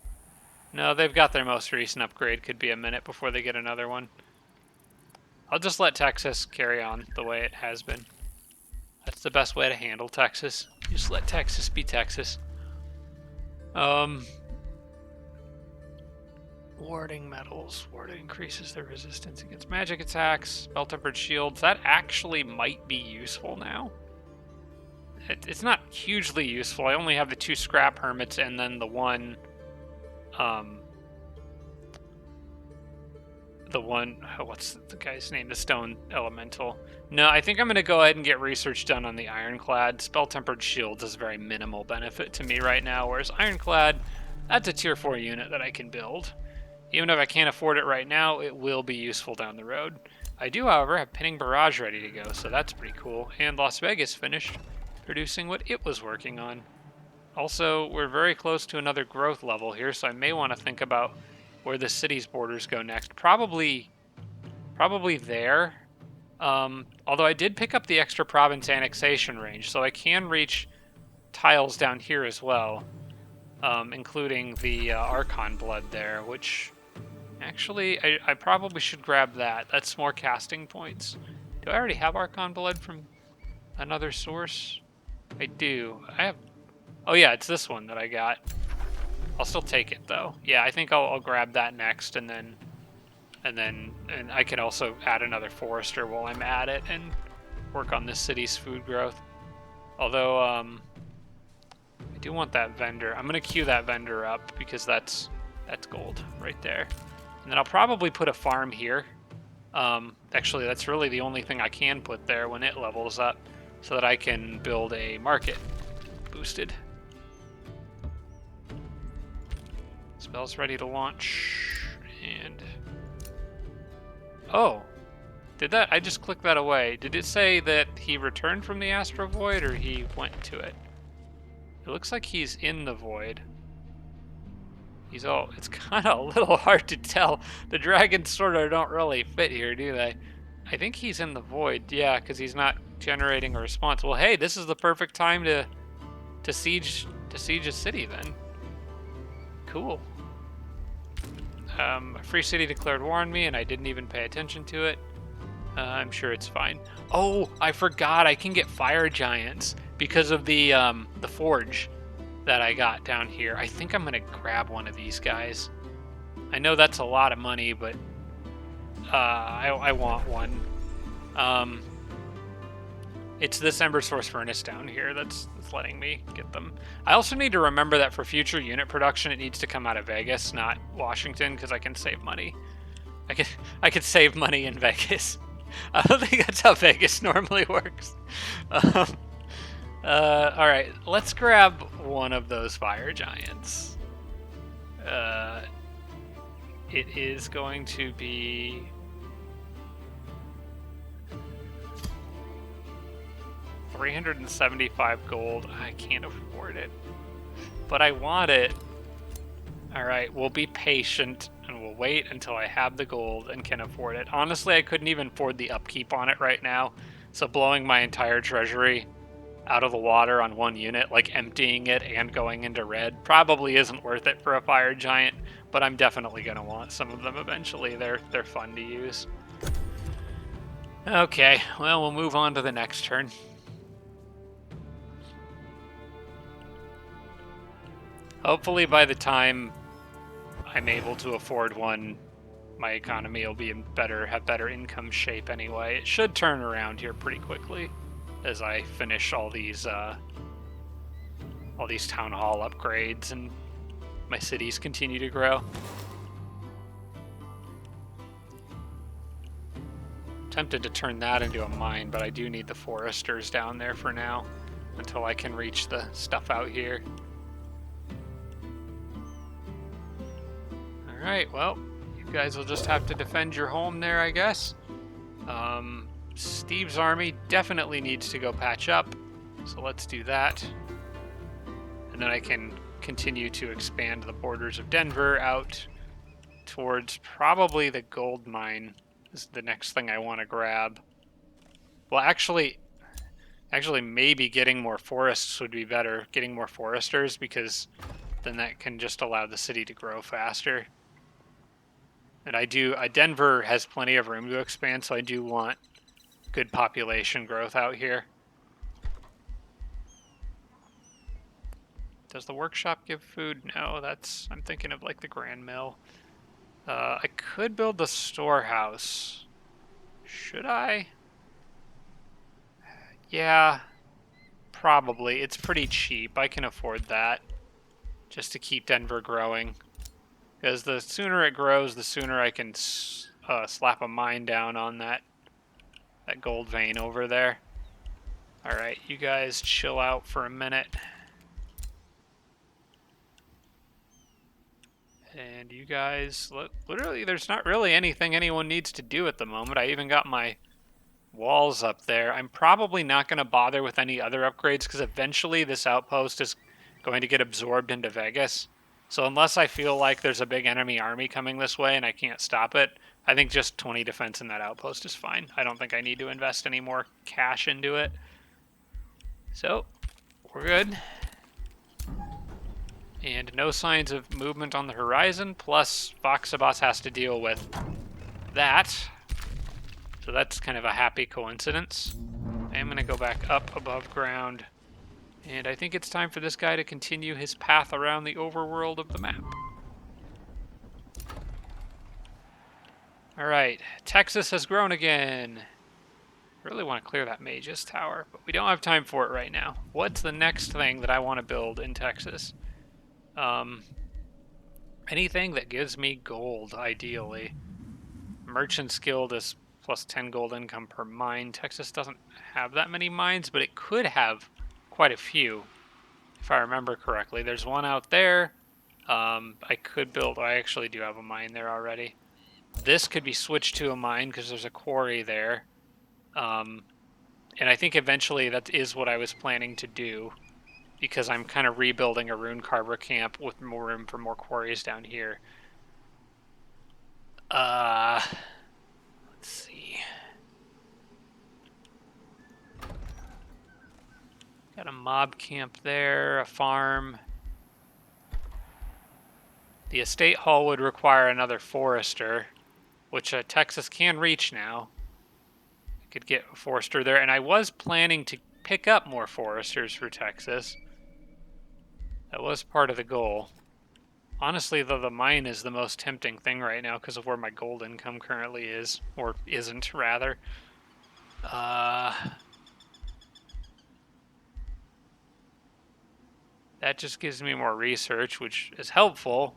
No, they've got their most recent upgrade. Could be a minute before they get another one. I'll just let Texas carry on the way it has been. That's the best way to handle Texas. Just let Texas be Texas. Warding metals. Warding increases their resistance against magic attacks. Spell-tempered shields. That actually might be useful now. It's not hugely useful. I only have the 2 scrap hermits and then the one... what's the guy's name? The stone elemental. No, I think I'm going to go ahead and get research done on the ironclad. Spell-tempered shields is very minimal benefit to me right now, whereas ironclad, that's a tier 4 unit that I can build. Even if I can't afford it right now, it will be useful down the road. I do, however, have Pinning Barrage ready to go, so that's pretty cool. And Las Vegas finished producing what it was working on. Also, we're very close to another growth level here, so I may want to think about where the city's borders go next. Probably there. Although I did pick up the extra province annexation range, so I can reach tiles down here as well, including the Archon blood there, which actually I probably should grab that. That's more casting points. Do I already have Archon blood from another source? I do. I have... Oh yeah, it's this one that I got. I'll still take it though. Yeah, I think I'll grab that next, and I can also add another forester while I'm at it and work on this city's food growth. Although I do want that vendor. I'm gonna queue that vendor up because that's gold right there. And then I'll probably put a farm here. Actually, that's really the only thing I can put there when it levels up, so that I can build a market boosted. Spell's ready to launch, and... Oh! Did that... I just clicked that away. Did it say that he returned from the Astral Void, or he went to it? It looks like he's in the Void. He's all... It's kind of a little hard to tell. The dragons sort of don't really fit here, do they? I think he's in the Void, yeah, because he's not generating a response. Well, hey, this is the perfect time to siege a city, then. Cool. A free city declared war on me, and I didn't even pay attention to it. I'm sure it's fine. Oh, I forgot I can get fire giants because of the forge that I got down here. I think I'm gonna grab one of these guys. I know that's a lot of money, but I want one. It's this Ember Source Furnace down here that's letting me get them. I also need to remember that for future unit production, it needs to come out of Vegas, not Washington, because I can save money. I could save money in Vegas. I don't think that's how Vegas normally works. All right, let's grab one of those fire giants. It is going to be... $375 gold. I can't afford it, but I want it. All right, we'll be patient and we'll wait until I have the gold and can afford it. Honestly, I couldn't even afford the upkeep on it right now, so blowing my entire treasury, out of the water on one unit, like emptying it and going into red, probably isn't worth it for a fire giant, but I'm definitely going to want some of them eventually. They're fun to use. Okay, well, we'll move on to the next turn. Hopefully by the time I'm able to afford one, my economy will be in have better income shape anyway. It should turn around here pretty quickly as I finish all these town hall upgrades and my cities continue to grow. Tempted to turn that into a mine, but I do need the foresters down there for now until I can reach the stuff out here. Alright, well, you guys will just have to defend your home there, I guess. Steve's army definitely needs to go patch up, so let's do that. And then I can continue to expand the borders of Denver out towards probably the gold mine is the next thing I want to grab. Well, actually maybe getting more forests would be better. Getting more foresters, because then that can just allow the city to grow faster. And Denver has plenty of room to expand, so I do want good population growth out here. Does the workshop give food? No, I'm thinking of like the Grand Mill. I could build the storehouse. Should I? Yeah, probably. It's pretty cheap. I can afford that just to keep Denver growing. Because the sooner it grows, the sooner I can slap a mine down on that gold vein over there. Alright, you guys chill out for a minute. And you guys, literally, there's not really anything anyone needs to do at the moment. I even got my walls up there. I'm probably not going to bother with any other upgrades because eventually this outpost is going to get absorbed into Vegas. So unless I feel like there's a big enemy army coming this way and I can't stop it, I think just 20 defense in that outpost is fine. I don't think I need to invest any more cash into it. So, we're good. And no signs of movement on the horizon, plus Voxabos has to deal with that. So that's kind of a happy coincidence. I'm going to go back up above ground. And I think it's time for this guy to continue his path around the overworld of the map. Alright, Texas has grown again. I really want to clear that Mage's Tower, but we don't have time for it right now. What's the next thing that I want to build in Texas? Anything that gives me gold, ideally. Merchant's Guild is plus 10 gold income per mine. Texas doesn't have that many mines, but it could have quite a few, if I remember correctly. There's one out there. I could build... I actually do have a mine there already. This could be switched to a mine because there's a quarry there. And I think eventually that is what I was planning to do, because I'm kind of rebuilding a rune carver camp with more room for more quarries down here. Let's see. Got a mob camp there, a farm. The estate hall would require another forester, which Texas can reach now. I could get a forester there, and I was planning to pick up more foresters for Texas. That was part of the goal. Honestly, though, the mine is the most tempting thing right now because of where my gold income currently is, or isn't, rather. That just gives me more research, which is helpful,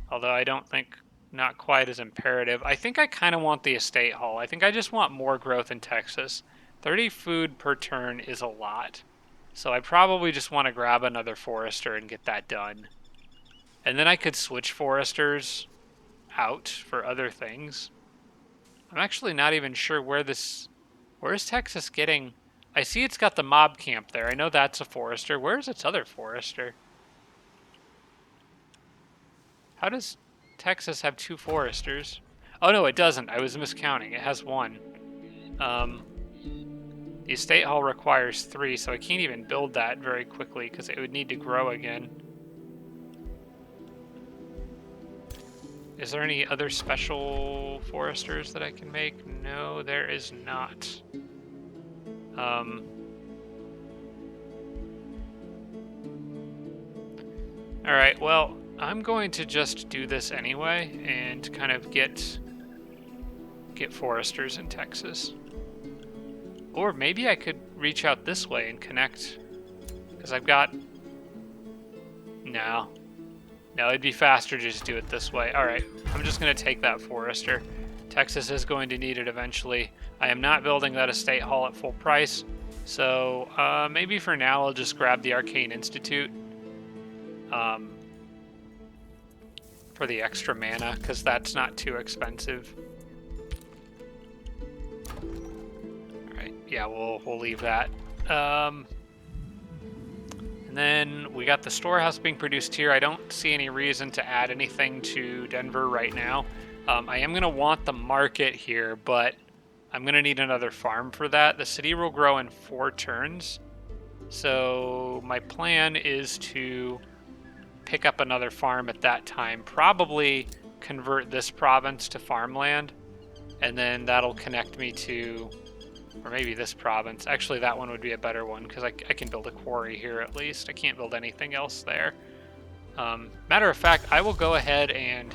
although I don't think not quite as imperative. I think I kind of want the estate hall. I think I just want more growth in Texas. 30 food per turn is a lot. So I probably just want to grab another forester and get that done. And then I could switch foresters out for other things. I'm actually not even sure where is Texas getting... I see it's got the mob camp there. I know that's a forester. Where's its other forester? How does Texas have 2 foresters? Oh, no, it doesn't. I was miscounting. It has 1. The estate hall requires 3, so I can't even build that very quickly because it would need to grow again. Is there any other special foresters that I can make? No, there is not. Alright, well, I'm going to just do this anyway and kind of get foresters in Texas. Or maybe I could reach out this way and connect. Because I've got... No, it'd be faster to just do it this way. Alright, I'm just going to take that forester. Texas is going to need it eventually. I am not building that estate hall at full price. So maybe for now I'll just grab the Arcane Institute. For the extra mana, because that's not too expensive. Alright, yeah, we'll leave that. And then we got the storehouse being produced here. I don't see any reason to add anything to Denver right now. I am going to want the market here, but I'm going to need another farm for that. The city will grow in 4 turns. So my plan is to pick up another farm at that time. Probably convert this province to farmland. And then that'll connect me to... Or maybe this province. Actually, that one would be a better one because I can build a quarry here at least. I can't build anything else there. Matter of fact, I will go ahead and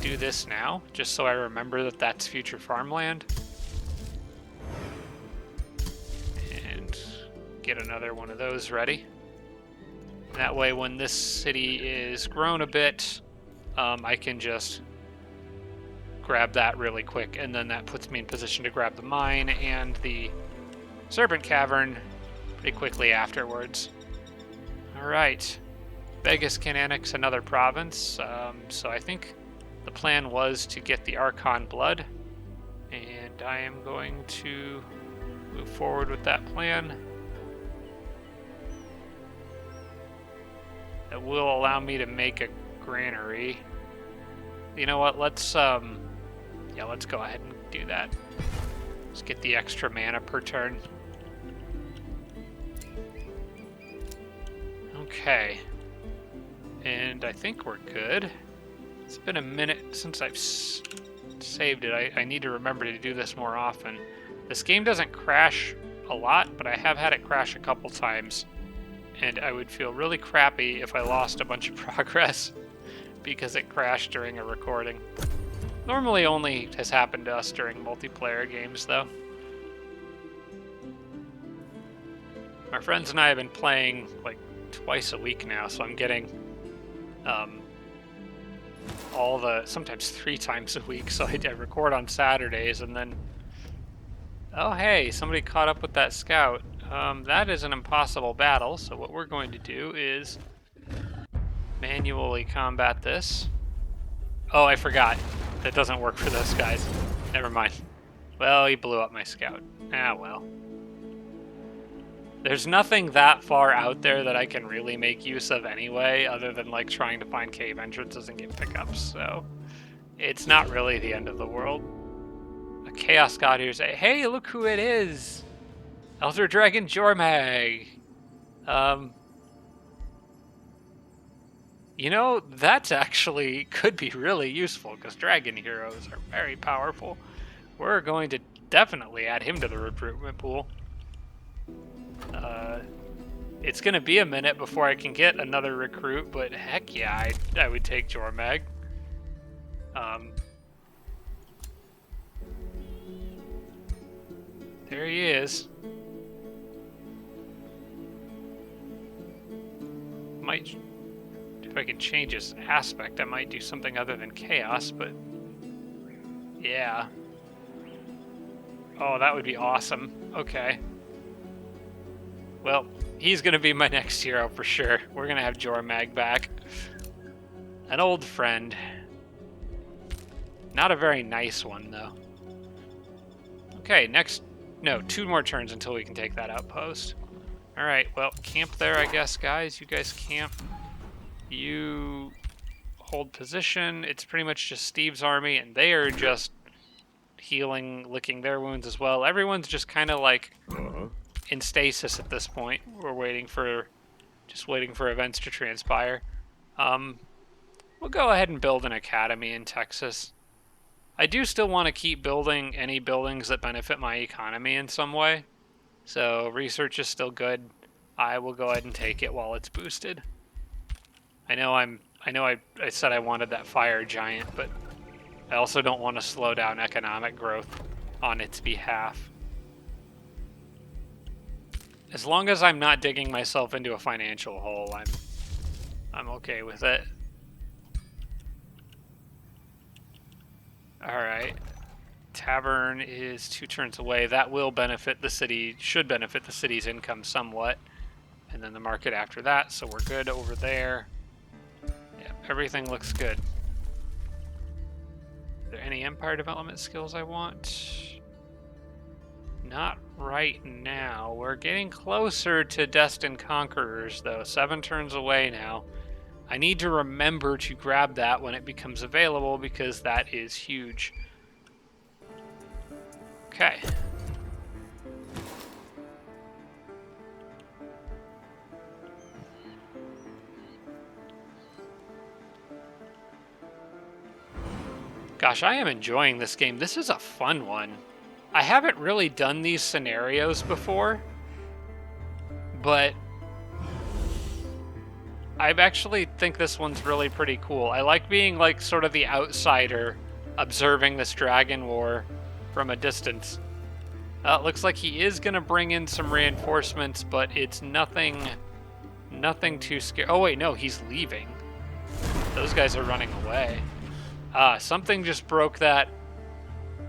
do this now, just so I remember that that's future farmland. And get another one of those ready. That way, when this city is grown a bit, I can just grab that really quick, and then that puts me in position to grab the mine and the serpent cavern pretty quickly afterwards. Alright, Vegas can annex another province, so I think the plan was to get the Archon blood, and I am going to move forward with that plan. That will allow me to make a granary. You know what, let's go ahead and do that. Let's get the extra mana per turn. Okay. And I think we're good. It's been a minute since I've saved it. I need to remember to do this more often. This game doesn't crash a lot, but I have had it crash a couple times. And I would feel really crappy if I lost a bunch of progress because it crashed during a recording. Normally only has happened to us during multiplayer games, though. My friends and I have been playing like twice a week now, so I'm getting sometimes 3 times a week. So I record on Saturdays, and then, oh hey, somebody caught up with that scout. That is an impossible battle, so what we're going to do is manually combat this. Oh, I forgot. That doesn't work for those guys. Never mind. Well, he blew up my scout. Ah, well. There's nothing that far out there that I can really make use of anyway, other than like trying to find cave entrances and get pickups, so it's not really the end of the world. A Chaos God here say, hey, look who it is! Elder Dragon Jormag! You know, that's actually could be really useful, because dragon heroes are very powerful. We're going to definitely add him to the recruitment pool. It's going to be a minute before I can get another recruit, but heck yeah, I would take Jormag. There he is. If I can change his aspect, I might do something other than chaos, but yeah. Oh, that would be awesome. Okay. Well, he's going to be my next hero for sure. We're going to have Jormag back. An old friend. Not a very nice one, though. Okay, no, 2 more turns until we can take that outpost. Alright, well, camp there, I guess, guys. You guys camp. You hold position. It's pretty much just Steve's army, and they are just healing, licking their wounds as well. Everyone's just kind of like Uh-huh. in stasis at this point. We're just waiting for events to transpire. We'll go ahead and build an academy in Texas. I do still want to keep building any buildings that benefit my economy in some way. So research is still good. I will go ahead and take it while it's boosted. I know I said I wanted that fire giant, but I also don't want to slow down economic growth on its behalf. As long as I'm not digging myself into a financial hole, I'm okay with it. All right. Tavern is 2 turns away. That will benefit the city, should benefit the city's income somewhat. And then the market after that, so we're good over there. Yeah, everything looks good. Are there any empire development skills I want? Not right now. We're getting closer to Destined Conquerors, though. 7 turns away now. I need to remember to grab that when it becomes available because that is huge. Okay. Gosh, I am enjoying this game. This is a fun one. I haven't really done these scenarios before, but I actually think this one's really pretty cool. I like being like sort of the outsider observing this dragon war from a distance. Looks like he is going to bring in some reinforcements, but it's nothing too scary. Oh wait, no, he's leaving. Those guys are running away. Something just broke that.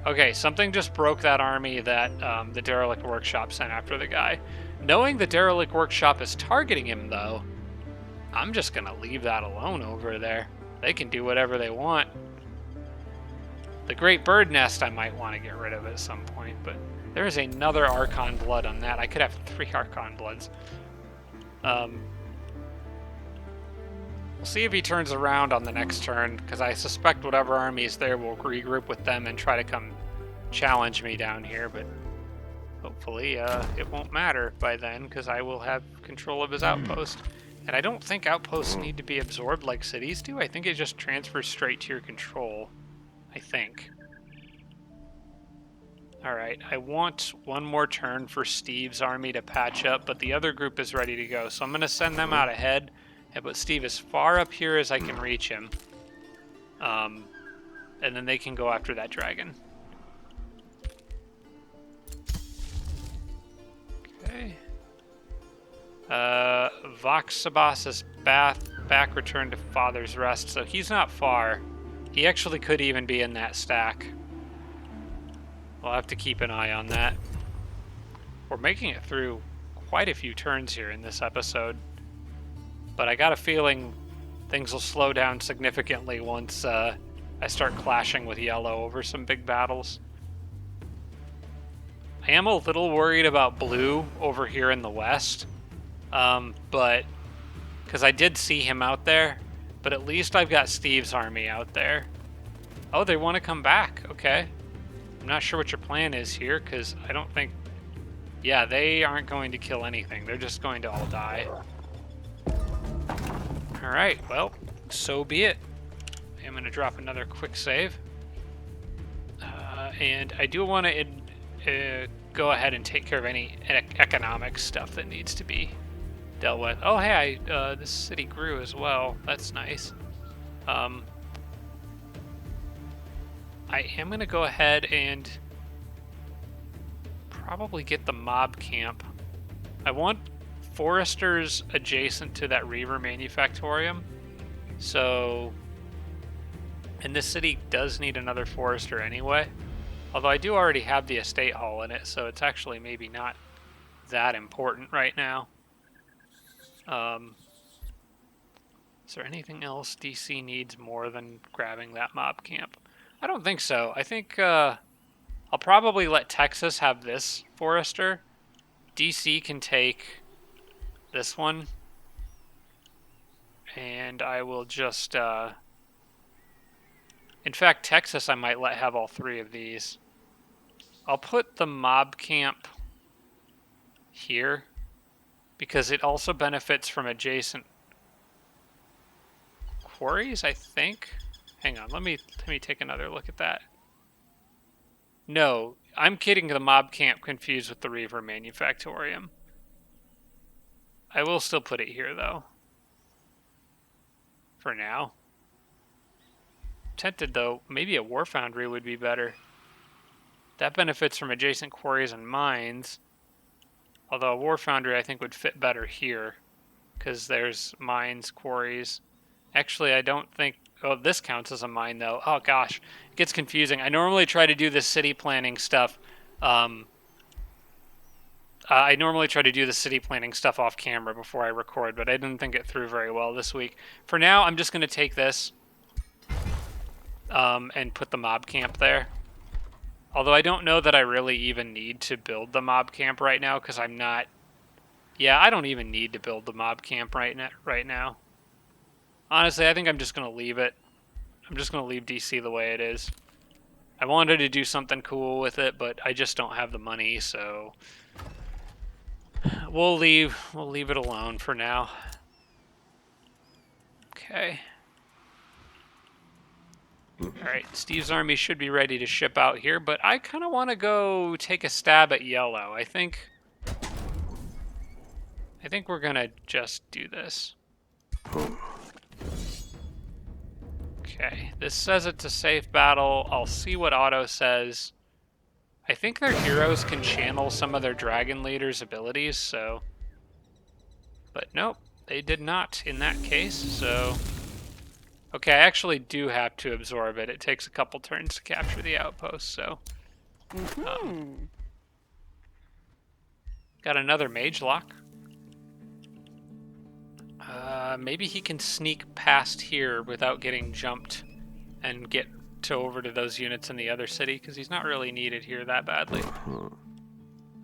Okay, something just broke that army that the Derelict Workshop sent after the guy. Knowing the Derelict Workshop is targeting him, though, I'm just going to leave that alone over there. They can do whatever they want. The Great Bird Nest I might want to get rid of at some point, but there is another Archon Blood on that. I could have 3 Archon Bloods. We'll see if he turns around on the next turn, because I suspect whatever army is there will regroup with them and try to come challenge me down here, but hopefully it won't matter by then, because I will have control of his outpost. And I don't think outposts need to be absorbed like cities do. I think it just transfers straight to your control. I think. Alright, I want one more turn for Steve's army to patch up, but the other group is ready to go, so I'm going to send them out ahead and put Steve as far up here as I can reach him. And then they can go after that dragon. Okay. Voxabas' back returned to Father's Rest, so he's not far. He actually could even be in that stack. We'll have to keep an eye on that. We're making it through quite a few turns here in this episode, but I got a feeling things will slow down significantly once I start clashing with yellow over some big battles. I am a little worried about blue over here in the west, but because I did see him out there, but at least I've got Steve's army out there. Oh, they want to come back. Okay. I'm not sure what your plan is here, because I don't think... Yeah, they aren't going to kill anything. They're just going to all die. Alright, well, so be it. I'm going to drop another quick save. And I do want to go ahead and take care of any economic stuff that needs to be dealt with. Oh, hey, this city grew as well. That's nice. I am going to go ahead and probably get the mob camp. I want foresters adjacent to that Reaver Manufactorium. So, and this city does need another forester anyway. Although I do already have the estate hall in it, so it's actually maybe not that important right now. Is there anything else DC needs more than grabbing that mob camp? I don't think so. I think I'll probably let Texas have this forester. DC can take this one. And I will just... in fact, Texas I might let have all 3 of these. I'll put the mob camp here because it also benefits from adjacent quarries, I think. Hang on, let me take another look at that. No, I'm getting the mob camp confused with the Reaver Manufactorium. I will still put it here though. For now. Tempted though, maybe a War Foundry would be better. That benefits from adjacent quarries and mines. Although a War Foundry I think would fit better here. Because there's mines, quarries. Actually, I don't think... Oh, this counts as a mine, though. Oh, gosh. It gets confusing. I normally try to do this city planning stuff. I normally try to do the city planning stuff off camera before I record, but I didn't think it through very well this week. For now, I'm just going to take this and put the mob camp there. Although I don't know that I really even need to build the mob camp right now, because I'm not... Yeah, I don't even need to build the mob camp right now. Honestly, I think I'm just going to leave it. I'm just going to leave DC the way it is. I wanted to do something cool with it, but I just don't have the money, so we'll leave it alone for now. Okay. Alright, Steve's army should be ready to ship out here, but I kind of want to go take a stab at yellow. I think we're going to just do this. Okay, this says it's a safe battle. I'll see what auto says. I think their heroes can channel some of their dragon leaders' abilities, so... But nope, they did not in that case, so... Okay, I actually do have to absorb it. It takes a couple turns to capture the outpost, so... Got another mage lock. Maybe he can sneak past here without getting jumped and get over to those units in the other city, because he's not really needed here that badly.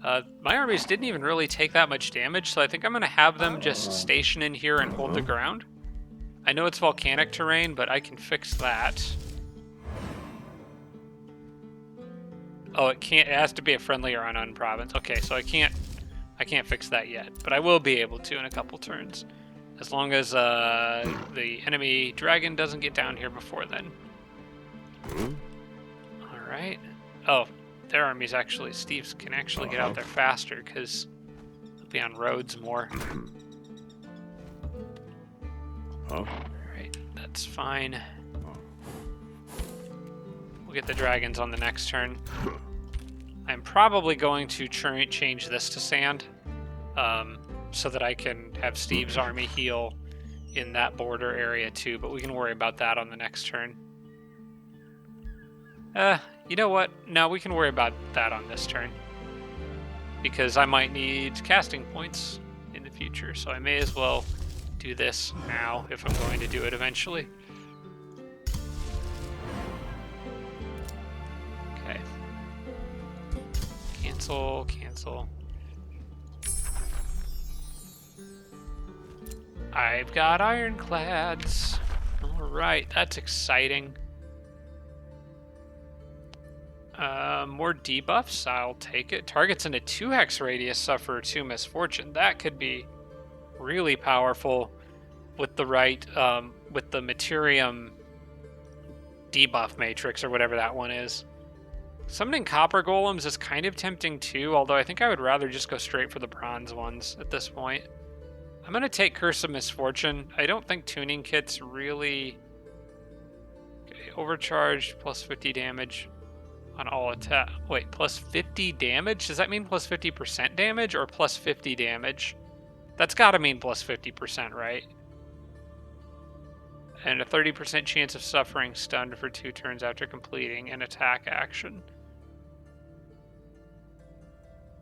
My armies didn't even really take that much damage, so I think I'm going to have them just station in here and hold the ground. I know it's volcanic terrain, but I can fix that. Oh, it has to be a friendly or unknown province. Okay, so I can't fix that yet, but I will be able to in a couple turns. As long as the enemy dragon doesn't get down here before then. Alright. Oh, their armies actually... Steve's can actually get out there faster because they'll be on roads more. Alright, that's fine. We'll get the dragons on the next turn. I'm probably going to change this to sand. So that I can have Steve's army heal in that border area too, but we can worry about that on the next turn. You know what? No, we can worry about that on this turn. Because I might need casting points in the future, so I may as well do this now if I'm going to do it eventually. Okay. Cancel, cancel. I've got ironclads. Alright, that's exciting. More debuffs, I'll take it. Targets in a 2-hex radius suffer 2 misfortune. That could be really powerful with the right, with the Materium debuff matrix or whatever that one is. Summoning copper golems is kind of tempting too, although I think I would rather just go straight for the bronze ones at this point. I'm going to take Curse of Misfortune. I don't think tuning kits really... Okay, overcharged, plus 50 damage on all attack. Wait, plus 50 damage? Does that mean plus 50% damage or plus 50 damage? That's got to mean plus 50%, right? And a 30% chance of suffering stunned for 2 turns after completing an attack action.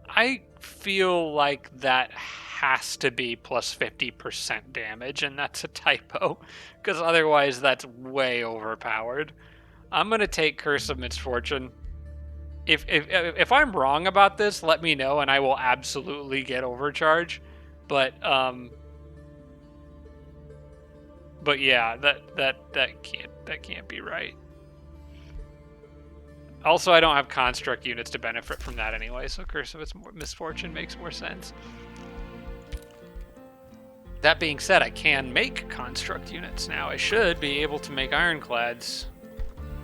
I feel like that has to be plus 50% damage, and that's a typo, because otherwise that's way overpowered. I'm going to take Curse of Misfortune. If I'm wrong about this, let me know, and I will absolutely get overcharge. But yeah, that can't be right. Also, I don't have construct units to benefit from that anyway, so Curse of Misfortune makes more sense. That being said, I can make construct units now. I should be able to make ironclads.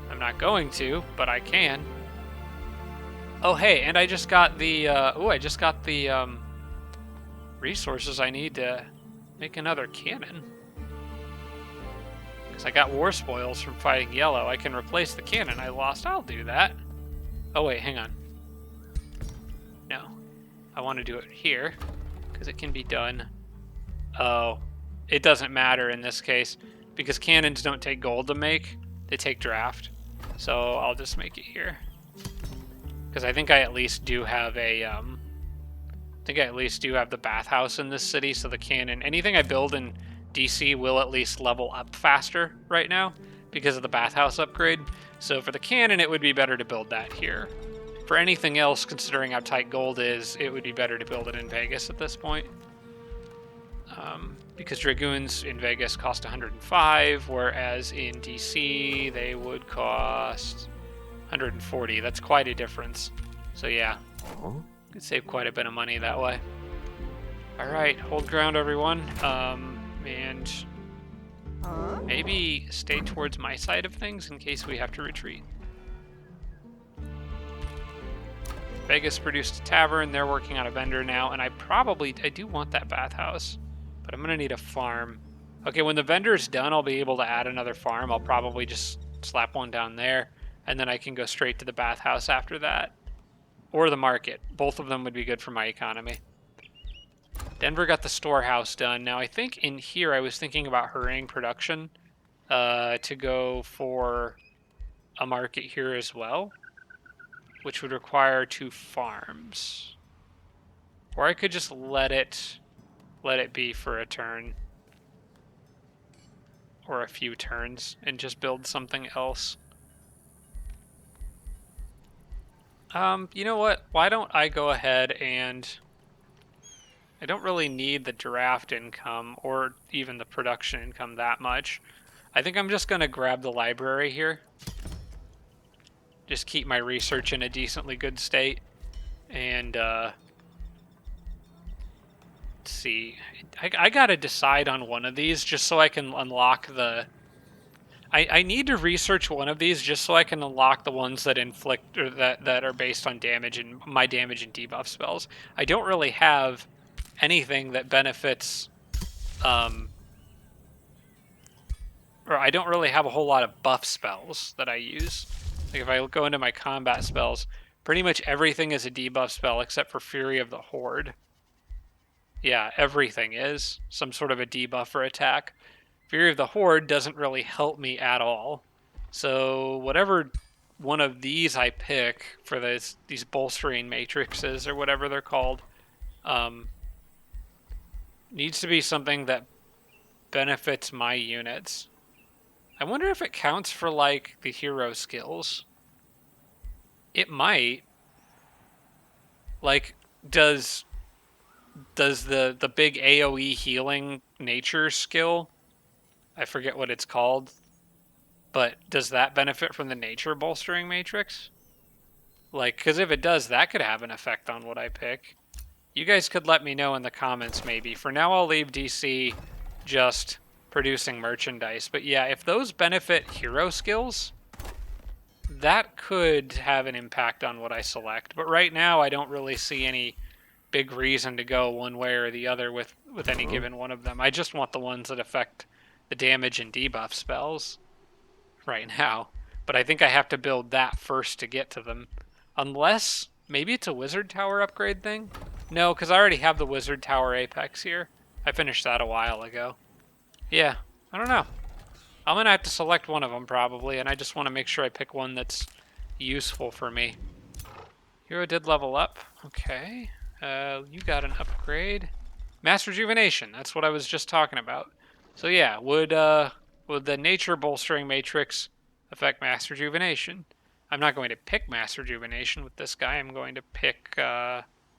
I'm not going to, but I can. Oh, hey, and I just got the, resources I need to make another cannon. Because I got war spoils from fighting yellow. I can replace the cannon I lost. I'll do that. Oh, wait, hang on. No. I want to do it here, because it can be done. Oh, it doesn't matter in this case, because cannons don't take gold to make. They take draft. So I'll just make it here. Because I think I at least do have a, the bathhouse in this city, so the cannon, anything I build in DC will at least level up faster right now because of the bathhouse upgrade. So for the cannon, it would be better to build that here. For anything else, considering how tight gold is, it would be better to build it in Vegas at this point. Because Dragoons in Vegas cost 105, whereas in DC they would cost 140. That's quite a difference. So yeah, could save quite a bit of money that way. All right, hold ground, everyone. And maybe stay towards my side of things in case we have to retreat. Vegas produced a tavern. They're working on a vendor now, and I do want that bathhouse, but I'm gonna need a farm. Okay, when the vendor's done, I'll be able to add another farm. I'll probably just slap one down there, and then I can go straight to the bathhouse after that. Or the market. Both of them would be good for my economy. Denver got the storehouse done. Now, I think in here I was thinking about hurrying production to go for a market here as well, which would require 2 farms. Or I could just let it be for a turn. Or a few turns and just build something else. You know what? Why don't I go ahead and... I don't really need the draft income or even the production income that much. I think I'm just going to grab the library here. Just keep my research in a decently good state. And, let's see. I got to decide on one of these just so I can unlock the... I need to research one of these just so I can unlock the ones that inflict, or that are based on damage and my damage and debuff spells. I don't really have anything that benefits, or I don't really have a whole lot of buff spells that I use. Like if I go into my combat spells, pretty much everything is a debuff spell except for Fury of the Horde. Yeah, everything is some sort of a debuff or attack. Fury of the Horde doesn't really help me at all. So whatever one of these I pick for these bolstering matrices or whatever they're called, needs to be something that benefits my units. I wonder if it counts for like the hero skills. It might. Like, does the big AoE healing nature skill, I forget what it's called, but does that benefit from the nature bolstering matrix? Like, because if it does, that could have an effect on what I pick. You guys could let me know in the comments maybe. For now, I'll leave DC just producing merchandise. But yeah, if those benefit hero skills, that could have an impact on what I select. But right now, I don't really see any big reason to go one way or the other with any given one of them. I just want the ones that affect the damage and debuff spells right now. But I think I have to build that first to get to them. Unless, maybe it's a wizard tower upgrade thing? No, because I already have the wizard tower apex here. I finished that a while ago. Yeah, I don't know. I'm going to have to select one of them probably, and I just want to make sure I pick one that's useful for me. Hero did level up. Okay. You got an upgrade. Mass Rejuvenation, that's what I was just talking about. So yeah, would the nature bolstering matrix affect Mass Rejuvenation? I'm not going to pick Mass Rejuvenation with this guy. I'm going to pick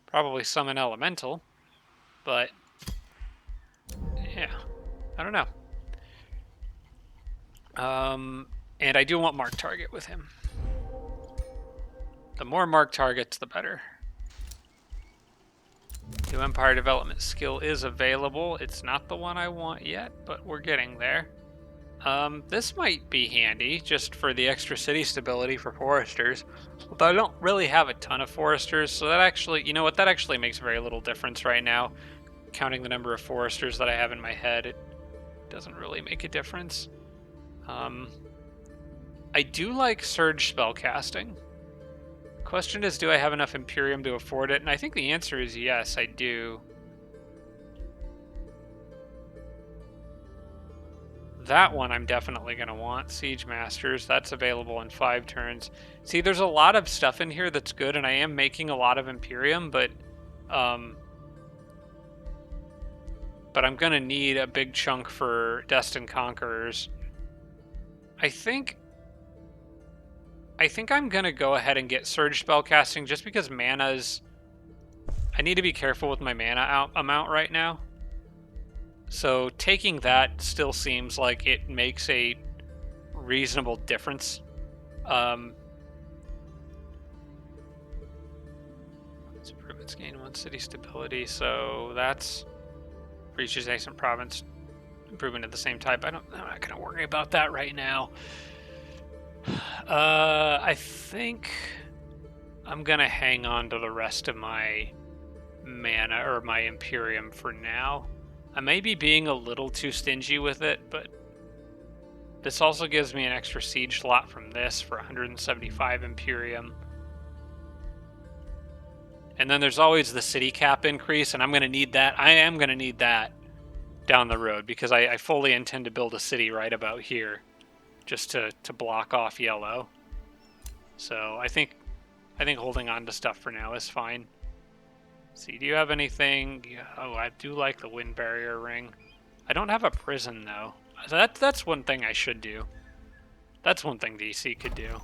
probably Summon Elemental. But yeah, I don't know. And I do want Mark Target with him. The more marked targets, the better. New Empire Development skill is available. It's not the one I want yet, but we're getting there. This might be handy, just for the extra city stability for foresters. Although I don't really have a ton of foresters, so that actually, you know what, that actually makes very little difference right now. Counting the number of foresters that I have in my head, it doesn't really make a difference. I do like surge spellcasting. Question is, do I have enough Imperium to afford it? And I think the answer is yes, I do. That one I'm definitely going to want. Siege Masters, that's available in 5 turns. See, there's a lot of stuff in here that's good, and I am making a lot of Imperium, but I'm going to need a big chunk for Destined Conquerors. I think I'm going to go ahead and get Surge Spellcasting just because mana's... I need to be careful with my mana amount right now. So taking that still seems like it makes a reasonable difference. Improvements gain 1 city stability, so that's reaches adjacent province improvement of the same type. I'm not going to worry about that right now. I think I'm going to hang on to the rest of my mana or my Imperium for now. I may be being a little too stingy with it, but this also gives me an extra siege slot from this for 175 Imperium. And then there's always the city cap increase, and I'm going to need that. I am going to need that down the road because I fully intend to build a city right about here just to block off yellow. So I think holding on to stuff for now is fine. See, do you have anything? Oh, I do like the wind barrier ring. I don't have a prison though. So that's one thing I should do. That's one thing DC could do.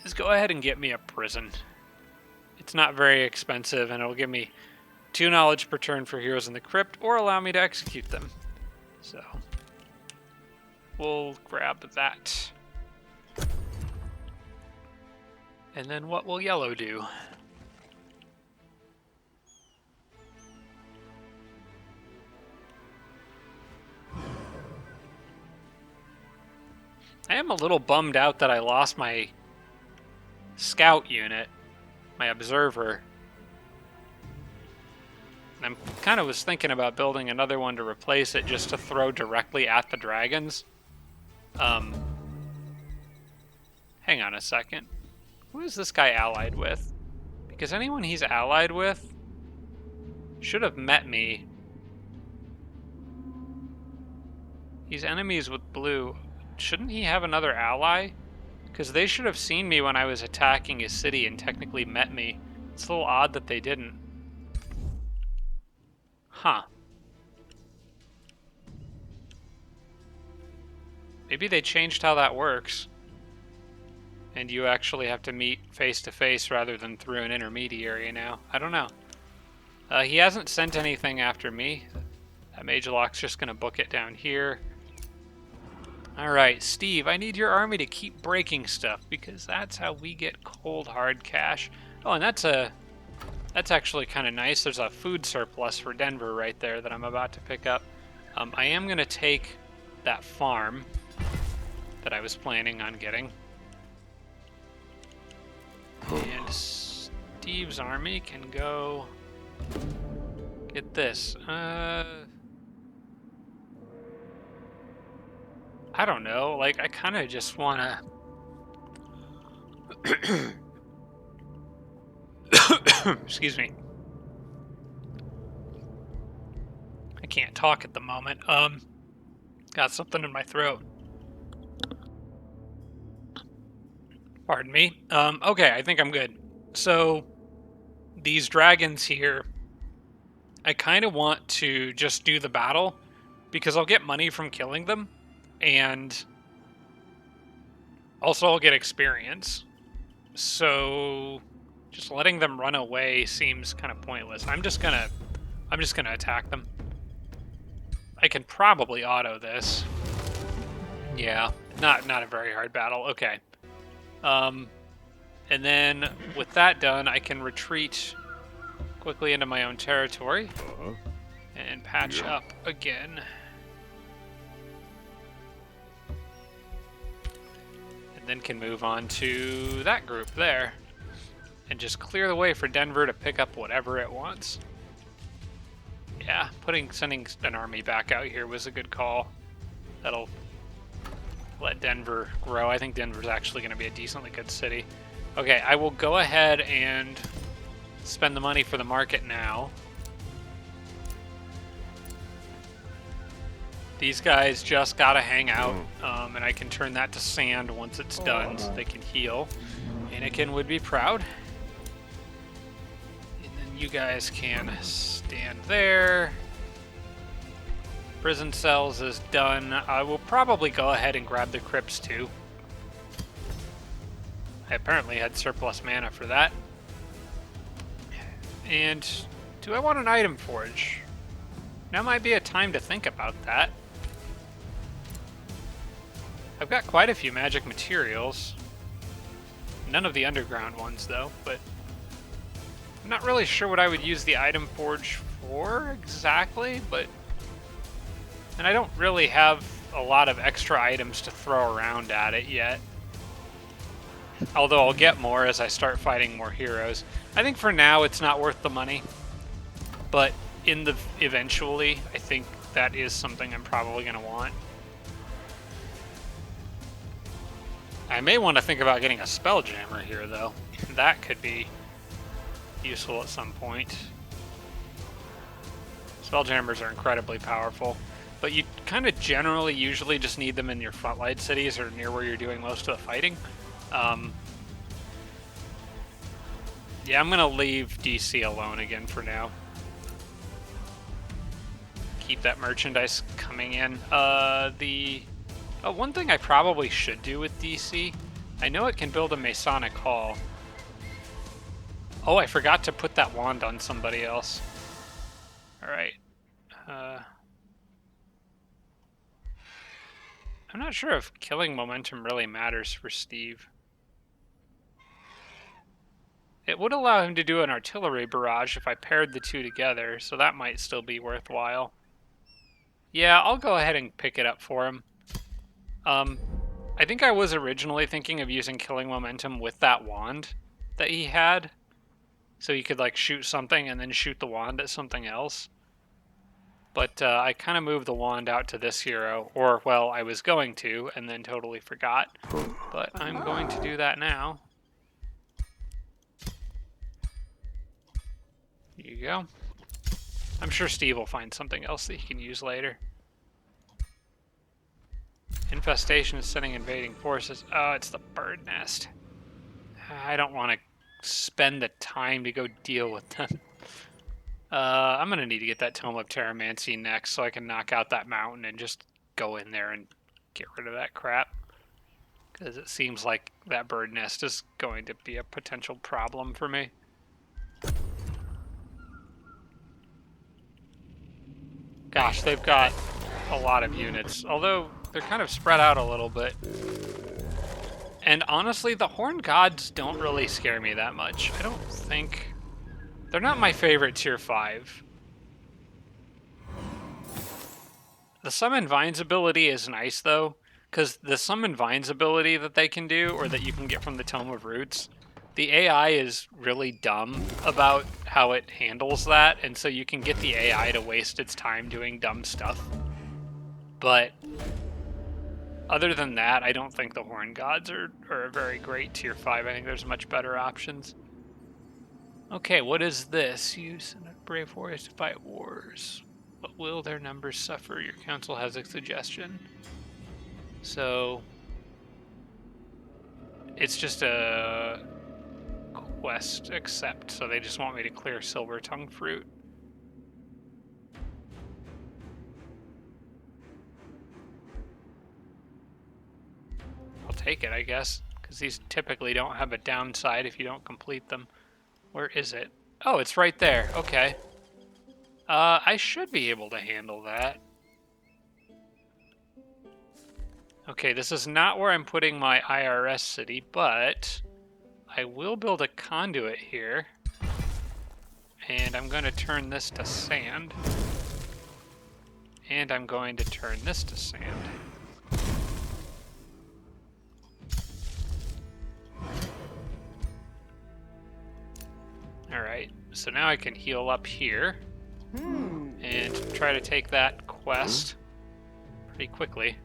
Is go ahead and get me a prison. It's not very expensive, and it'll give me 2 knowledge per turn for heroes in the crypt, or allow me to execute them. So we'll grab that. And then what will yellow do? I am a little bummed out that I lost my scout unit, my observer. I'm kind of was thinking about building another one to replace it just to throw directly at the dragons. Hang on a second. Who is this guy allied with? Because anyone he's allied with should have met me. He's enemies with blue. Shouldn't he have another ally? Because they should have seen me when I was attacking his city and technically met me. It's a little odd that they didn't. Huh. Maybe they changed how that works. And you actually have to meet face to face rather than through an intermediary now. I don't know. He hasn't sent anything after me. Mage Lock's just going to book it down here. Alright, Steve, I need your army to keep breaking stuff because that's how we get cold hard cash. Oh, and that's actually kind of nice. There's a food surplus for Denver right there that I'm about to pick up. I am going to take that farm that I was planning on getting. And Steve's army can go get this. I don't know, like, I kind of just want to... Excuse me. I can't talk at the moment. Got something in my throat. Pardon me. Okay, I think I'm good. So, these dragons here, I kind of want to just do the battle, because I'll get money from killing them. And also I'll get experience. So just letting them run away seems kind of pointless. I'm just gonna attack them. I can probably auto this. Yeah, not a very hard battle. Okay. And then with that done, I can retreat quickly into my own territory and patch up again. And then can move on to that group there and just clear the way for Denver to pick up whatever it wants. Yeah, sending an army back out here was a good call. That'll let Denver grow. I think Denver's actually going to be a decently good city. Okay, I will go ahead and spend the money for the market now. These guys just gotta hang out, and I can turn that to sand once it's done, so they can heal. Anakin would be proud. And then you guys can stand there. Prison cells is done. I will probably go ahead and grab the crypts too. I apparently had surplus mana for that. And do I want an item forge? Now might be a time to think about that. I've got quite a few magic materials. None of the underground ones though, but I'm not really sure what I would use the item forge for exactly, but... And I don't really have a lot of extra items to throw around at it yet. Although I'll get more as I start fighting more heroes. I think for now it's not worth the money, but eventually I think that is something I'm probably going to want. I may want to think about getting a Spelljammer here though. That could be useful at some point. Spelljammers are incredibly powerful, but you kind of generally usually just need them in your frontline cities or near where you're doing most of the fighting. Yeah, I'm gonna leave DC alone again for now. Keep that merchandise coming in. One thing I probably should do with DC, I know it can build a Masonic Hall. Oh, I forgot to put that wand on somebody else. Alright. I'm not sure if killing momentum really matters for Steve. It would allow him to do an artillery barrage if I paired the two together, so that might still be worthwhile. Yeah, I'll go ahead and pick it up for him. I think I was originally thinking of using killing momentum with that wand that he had. So you could like shoot something and then shoot the wand at something else. But I kind of moved the wand out to this hero, or well, I was going to, and then totally forgot. But I'm going to do that now. Here you go. I'm sure Steve will find something else that he can use later. Infestation is sending invading forces. Oh, it's the bird nest. I don't want to spend the time to go deal with them. I'm going to need to get that Tome of Terramancy next so I can knock out that mountain and just go in there and get rid of that crap. Because it seems like that bird nest is going to be a potential problem for me. Gosh, they've got a lot of units, although they're kind of spread out a little bit. And honestly, the Horned Gods don't really scare me that much. I don't think... They're not my favorite tier 5. The Summon Vines ability is nice, though, because the Summon Vines ability that they can do, or that you can get from the Tome of Roots, the AI is really dumb about how it handles that, and so you can get the AI to waste its time doing dumb stuff. But other than that, I don't think the Horned Gods are a very great tier 5. I think there's much better options. Okay, what is this? Use brave warriors to fight wars. But will their numbers suffer? Your council has a suggestion. So it's just a quest accept, so they just want me to clear Silver Tongue Fruit. I'll take it, I guess, because these typically don't have a downside if you don't complete them. Where is it? Oh, it's right there. Okay. I should be able to handle that. Okay, this is not where I'm putting my IRS city, but I will build a conduit here. And I'm going to turn this to sand. And I'm going to turn this to sand. Alright, so now I can heal up here. And try to take that quest pretty quickly.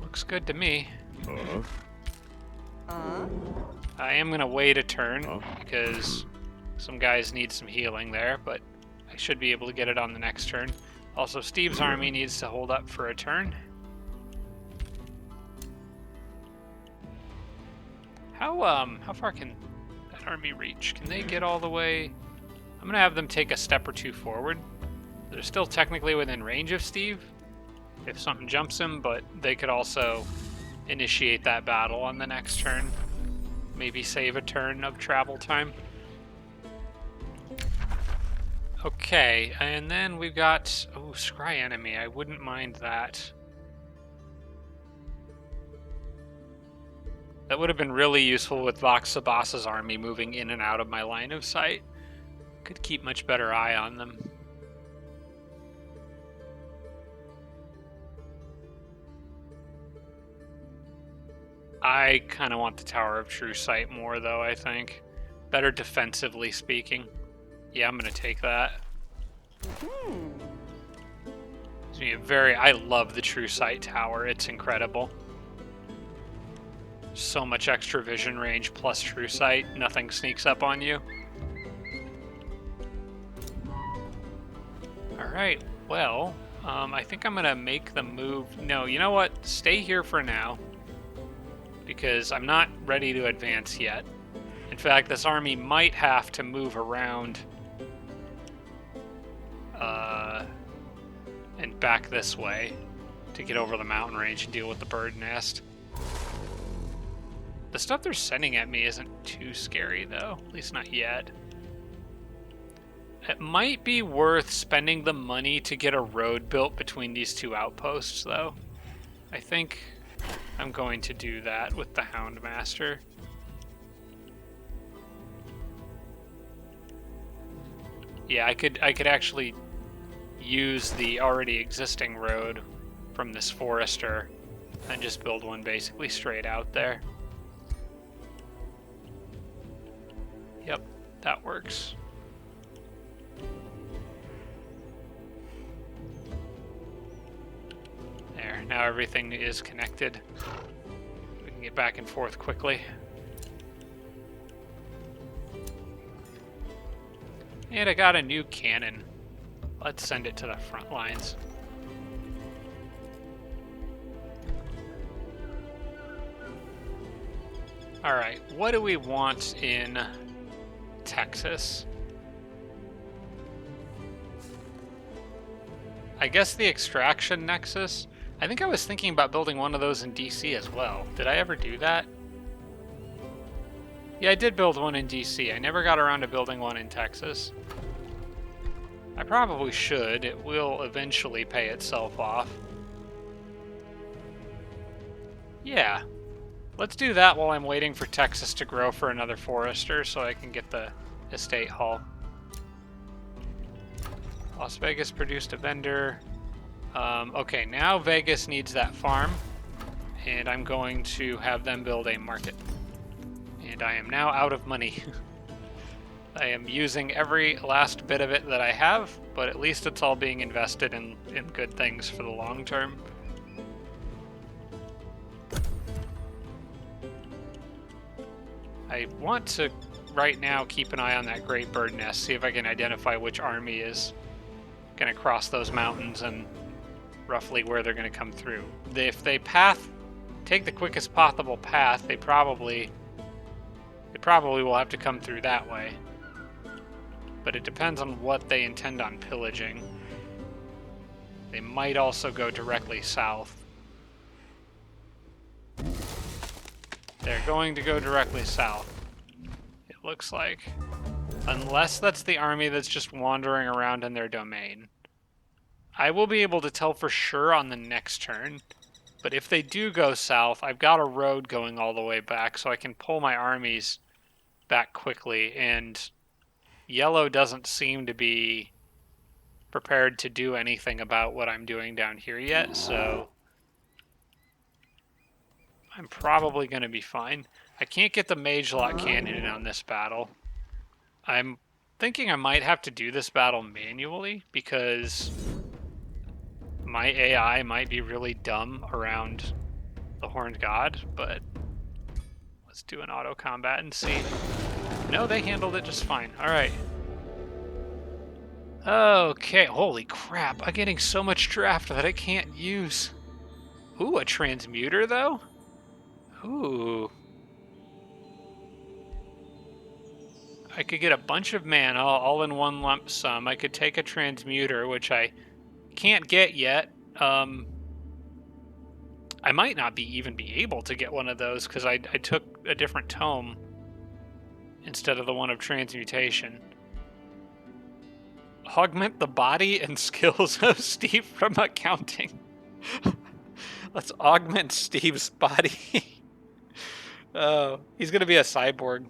Looks good to me. I am going to wait a turn because some guys need some healing there, but I should be able to get it on the next turn. Also, Steve's army needs to hold up for a turn. How far can that army reach? Can they get all the way? I'm going to have them take a step or two forward. They're still technically within range of Steve if something jumps him, but they could also initiate that battle on the next turn. Maybe save a turn of travel time. Okay, and then we've got... Oh, scry enemy. I wouldn't mind that. That would have been really useful with Vox-Sabas's army moving in and out of my line of sight. Could keep much better eye on them. I kind of want the Tower of True Sight more, though, I think. Better defensively speaking. Yeah, I'm going to take that. I love the True Sight Tower. It's incredible. So much extra vision range plus True Sight. Nothing sneaks up on you. Alright, well, I think I'm going to make the move. No, you know what? Stay here for now. Because I'm not ready to advance yet. In fact, this army might have to move around and back this way to get over the mountain range and deal with the bird nest. The stuff they're sending at me isn't too scary, though. At least not yet. It might be worth spending the money to get a road built between these two outposts, though. I think I'm going to do that with the Houndmaster. Yeah, I could actually use the already existing road from this forester and just build one basically straight out there. Yep, that works. There, now everything is connected. We can get back and forth quickly. And I got a new cannon. Let's send it to the front lines. Alright, what do we want in Texas? I guess the extraction nexus? I think I was thinking about building one of those in DC as well. Did I ever do that? Yeah, I did build one in DC. I never got around to building one in Texas. I probably should. It will eventually pay itself off. Yeah. Let's do that while I'm waiting for Texas to grow for another forester so I can get the estate hall. Las Vegas produced a vendor. Okay, now Vegas needs that farm. And I'm going to have them build a market. And I am now out of money. I am using every last bit of it that I have, but at least it's all being invested in good things for the long term. I want to, right now, keep an eye on that great bird nest, see if I can identify which army is going to cross those mountains and roughly where they're going to come through. If they take the quickest possible path, they probably will have to come through that way. But it depends on what they intend on pillaging. They might also go directly south. They're going to go directly south, it looks like. Unless that's the army that's just wandering around in their domain. I will be able to tell for sure on the next turn. But if they do go south, I've got a road going all the way back, so I can pull my armies back quickly. And yellow doesn't seem to be prepared to do anything about what I'm doing down here yet, so I'm probably going to be fine. I can't get the mage lock cannon in on this battle. I'm thinking I might have to do this battle manually because my AI might be really dumb around the Horned God, but let's do an auto combat and see. No, they handled it just fine. All right. Okay, holy crap. I'm getting so much draft that I can't use. Ooh, a transmuter though? Ooh. I could get a bunch of mana all in one lump sum. I could take a transmuter, which I can't get yet. I might not even be able to get one of those because I took a different tome instead of the one of transmutation. Augment the body and skills of Steve from accounting. Let's augment Steve's body. Oh, he's gonna be a cyborg.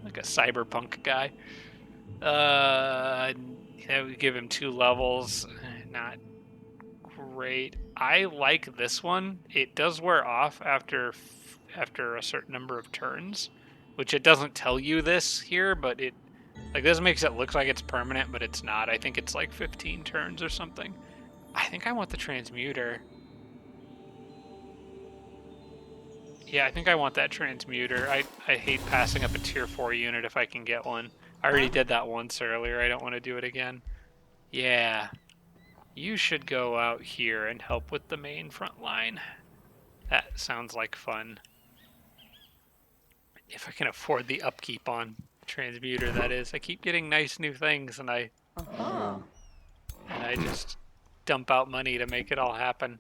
Like a cyberpunk guy. Yeah, we give him 2 levels. Not great. I like this one. It does wear off after a certain number of turns, which it doesn't tell you this here, but it like this makes it look like it's permanent, but it's not. I think it's like 15 turns or something. I think I want the transmuter. Yeah, I think I want that transmuter. I hate passing up a tier 4 unit if I can get one. I already did that once earlier. I don't want to do it again. Yeah. You should go out here and help with the main front line. That sounds like fun. If I can afford the upkeep on transmuter, that is. I keep getting nice new things and I just dump out money to make it all happen.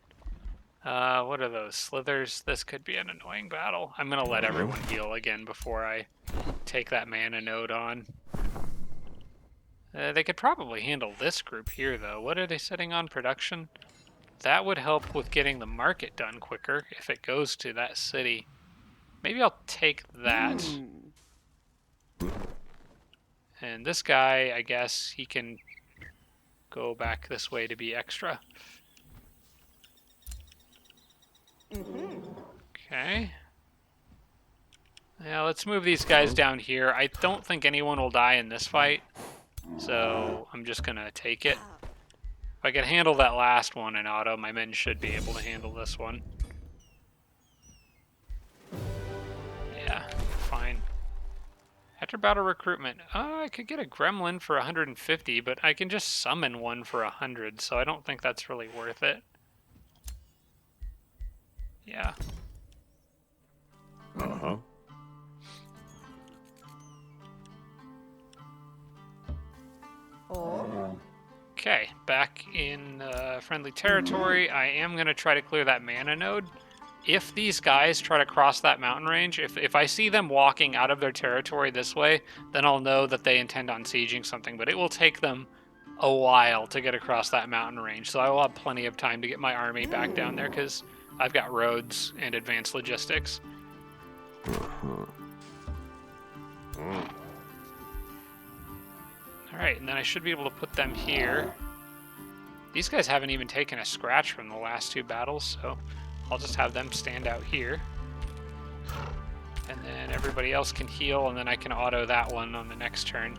What are those? Slithers? This could be an annoying battle. I'm gonna let everyone heal again before I take that mana node on. They could probably handle this group here, though. What are they setting on production? That would help with getting the market done quicker if it goes to that city. Maybe I'll take that. And this guy, I guess, he can go back this way to be extra. Okay. Yeah, let's move these guys down here. I don't think anyone will die in this fight, so I'm just gonna take it. If I can handle that last one in auto, my men should be able to handle this one. Yeah, fine. After battle recruitment, I could get a gremlin for 150, but I can just summon one for 100, so I don't think that's really worth it. Yeah. Okay, back in friendly territory. I am going to try to clear that mana node. If these guys try to cross that mountain range, if I see them walking out of their territory this way, then I'll know that they intend on sieging something, but it will take them a while to get across that mountain range, so I will have plenty of time to get my army back down there, because I've got roads and advanced logistics. Alright, and then I should be able to put them here. These guys haven't even taken a scratch from the last 2 battles, so I'll just have them stand out here. And then everybody else can heal, and then I can auto that one on the next turn.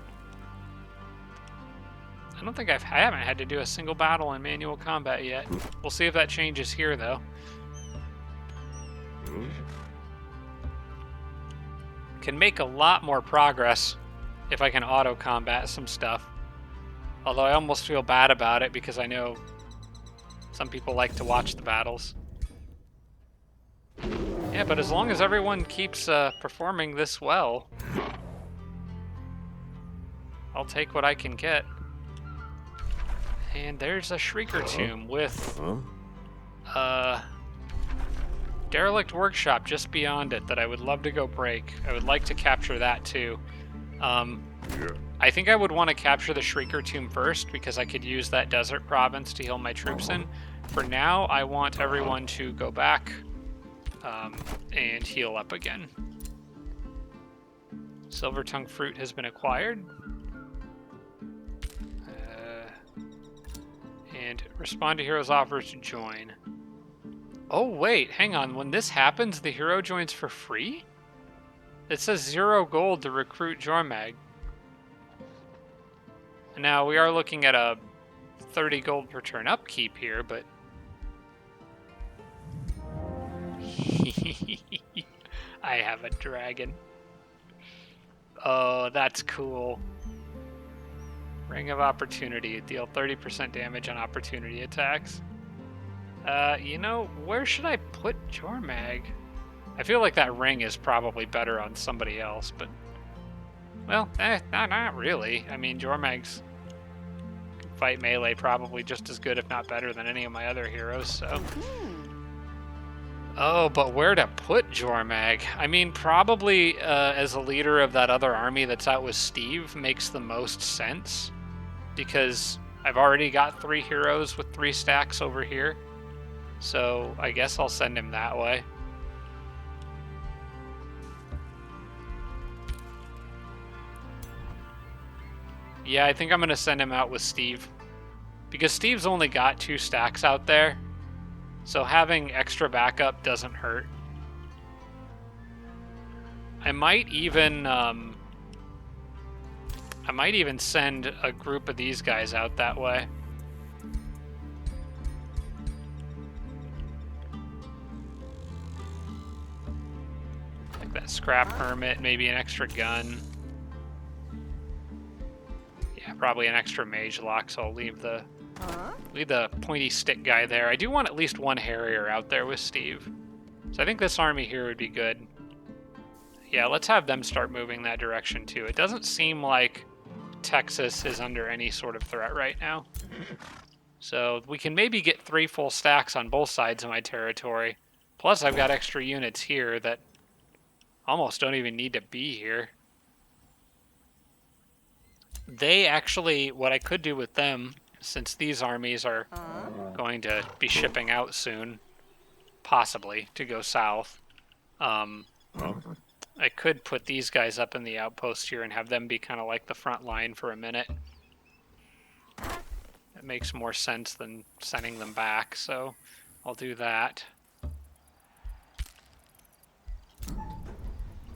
I don't think I haven't had to do a single battle in manual combat yet. We'll see if that changes here, though. Can make a lot more progress if I can auto combat some stuff. Although I almost feel bad about it because I know some people like to watch the battles. Yeah, but as long as everyone keeps performing this well, I'll take what I can get. And there's a Shrieker Tomb with Derelict Workshop just beyond it that I would love to go break. I would like to capture that too. I think I would want to capture the Shrieker Tomb first because I could use that desert province to heal my troops in. For now, I want everyone to go back and heal up again. Silver Tongue Fruit has been acquired. And respond to hero's offers to join. Oh, wait, hang on. When this happens, the hero joins for free? It says 0 gold to recruit Jormag. Now, we are looking at a 30 gold per turn upkeep here, but... I have a dragon. Oh, that's cool. Ring of Opportunity. Deal 30% damage on opportunity attacks. You know, where should I put Jormag? I feel like that ring is probably better on somebody else, but... Well, not really. I mean, Jormag's can fight melee probably just as good, if not better, than any of my other heroes, so... Oh, but where to put Jormag? I mean, probably as a leader of that other army that's out with Steve makes the most sense, because I've already got 3 heroes with 3 stacks over here, so I guess I'll send him that way. Yeah, I think I'm going to send him out with Steve, because Steve's only got 2 stacks out there, so having extra backup doesn't hurt. I might even send a group of these guys out that way. Like that scrap hermit, maybe an extra gun. Yeah, probably an extra mage lock, so I'll leave the pointy stick guy there. I do want at least 1 Harrier out there with Steve. So I think this army here would be good. Yeah, let's have them start moving that direction too. It doesn't seem like Texas is under any sort of threat right now. So we can maybe get 3 full stacks on both sides of my territory. Plus I've got extra units here that almost don't even need to be here. They actually, what I could do with them, since these armies are going to be shipping out soon, possibly, to go south, I could put these guys up in the outpost here and have them be kind of like the front line for a minute. It makes more sense than sending them back, so I'll do that.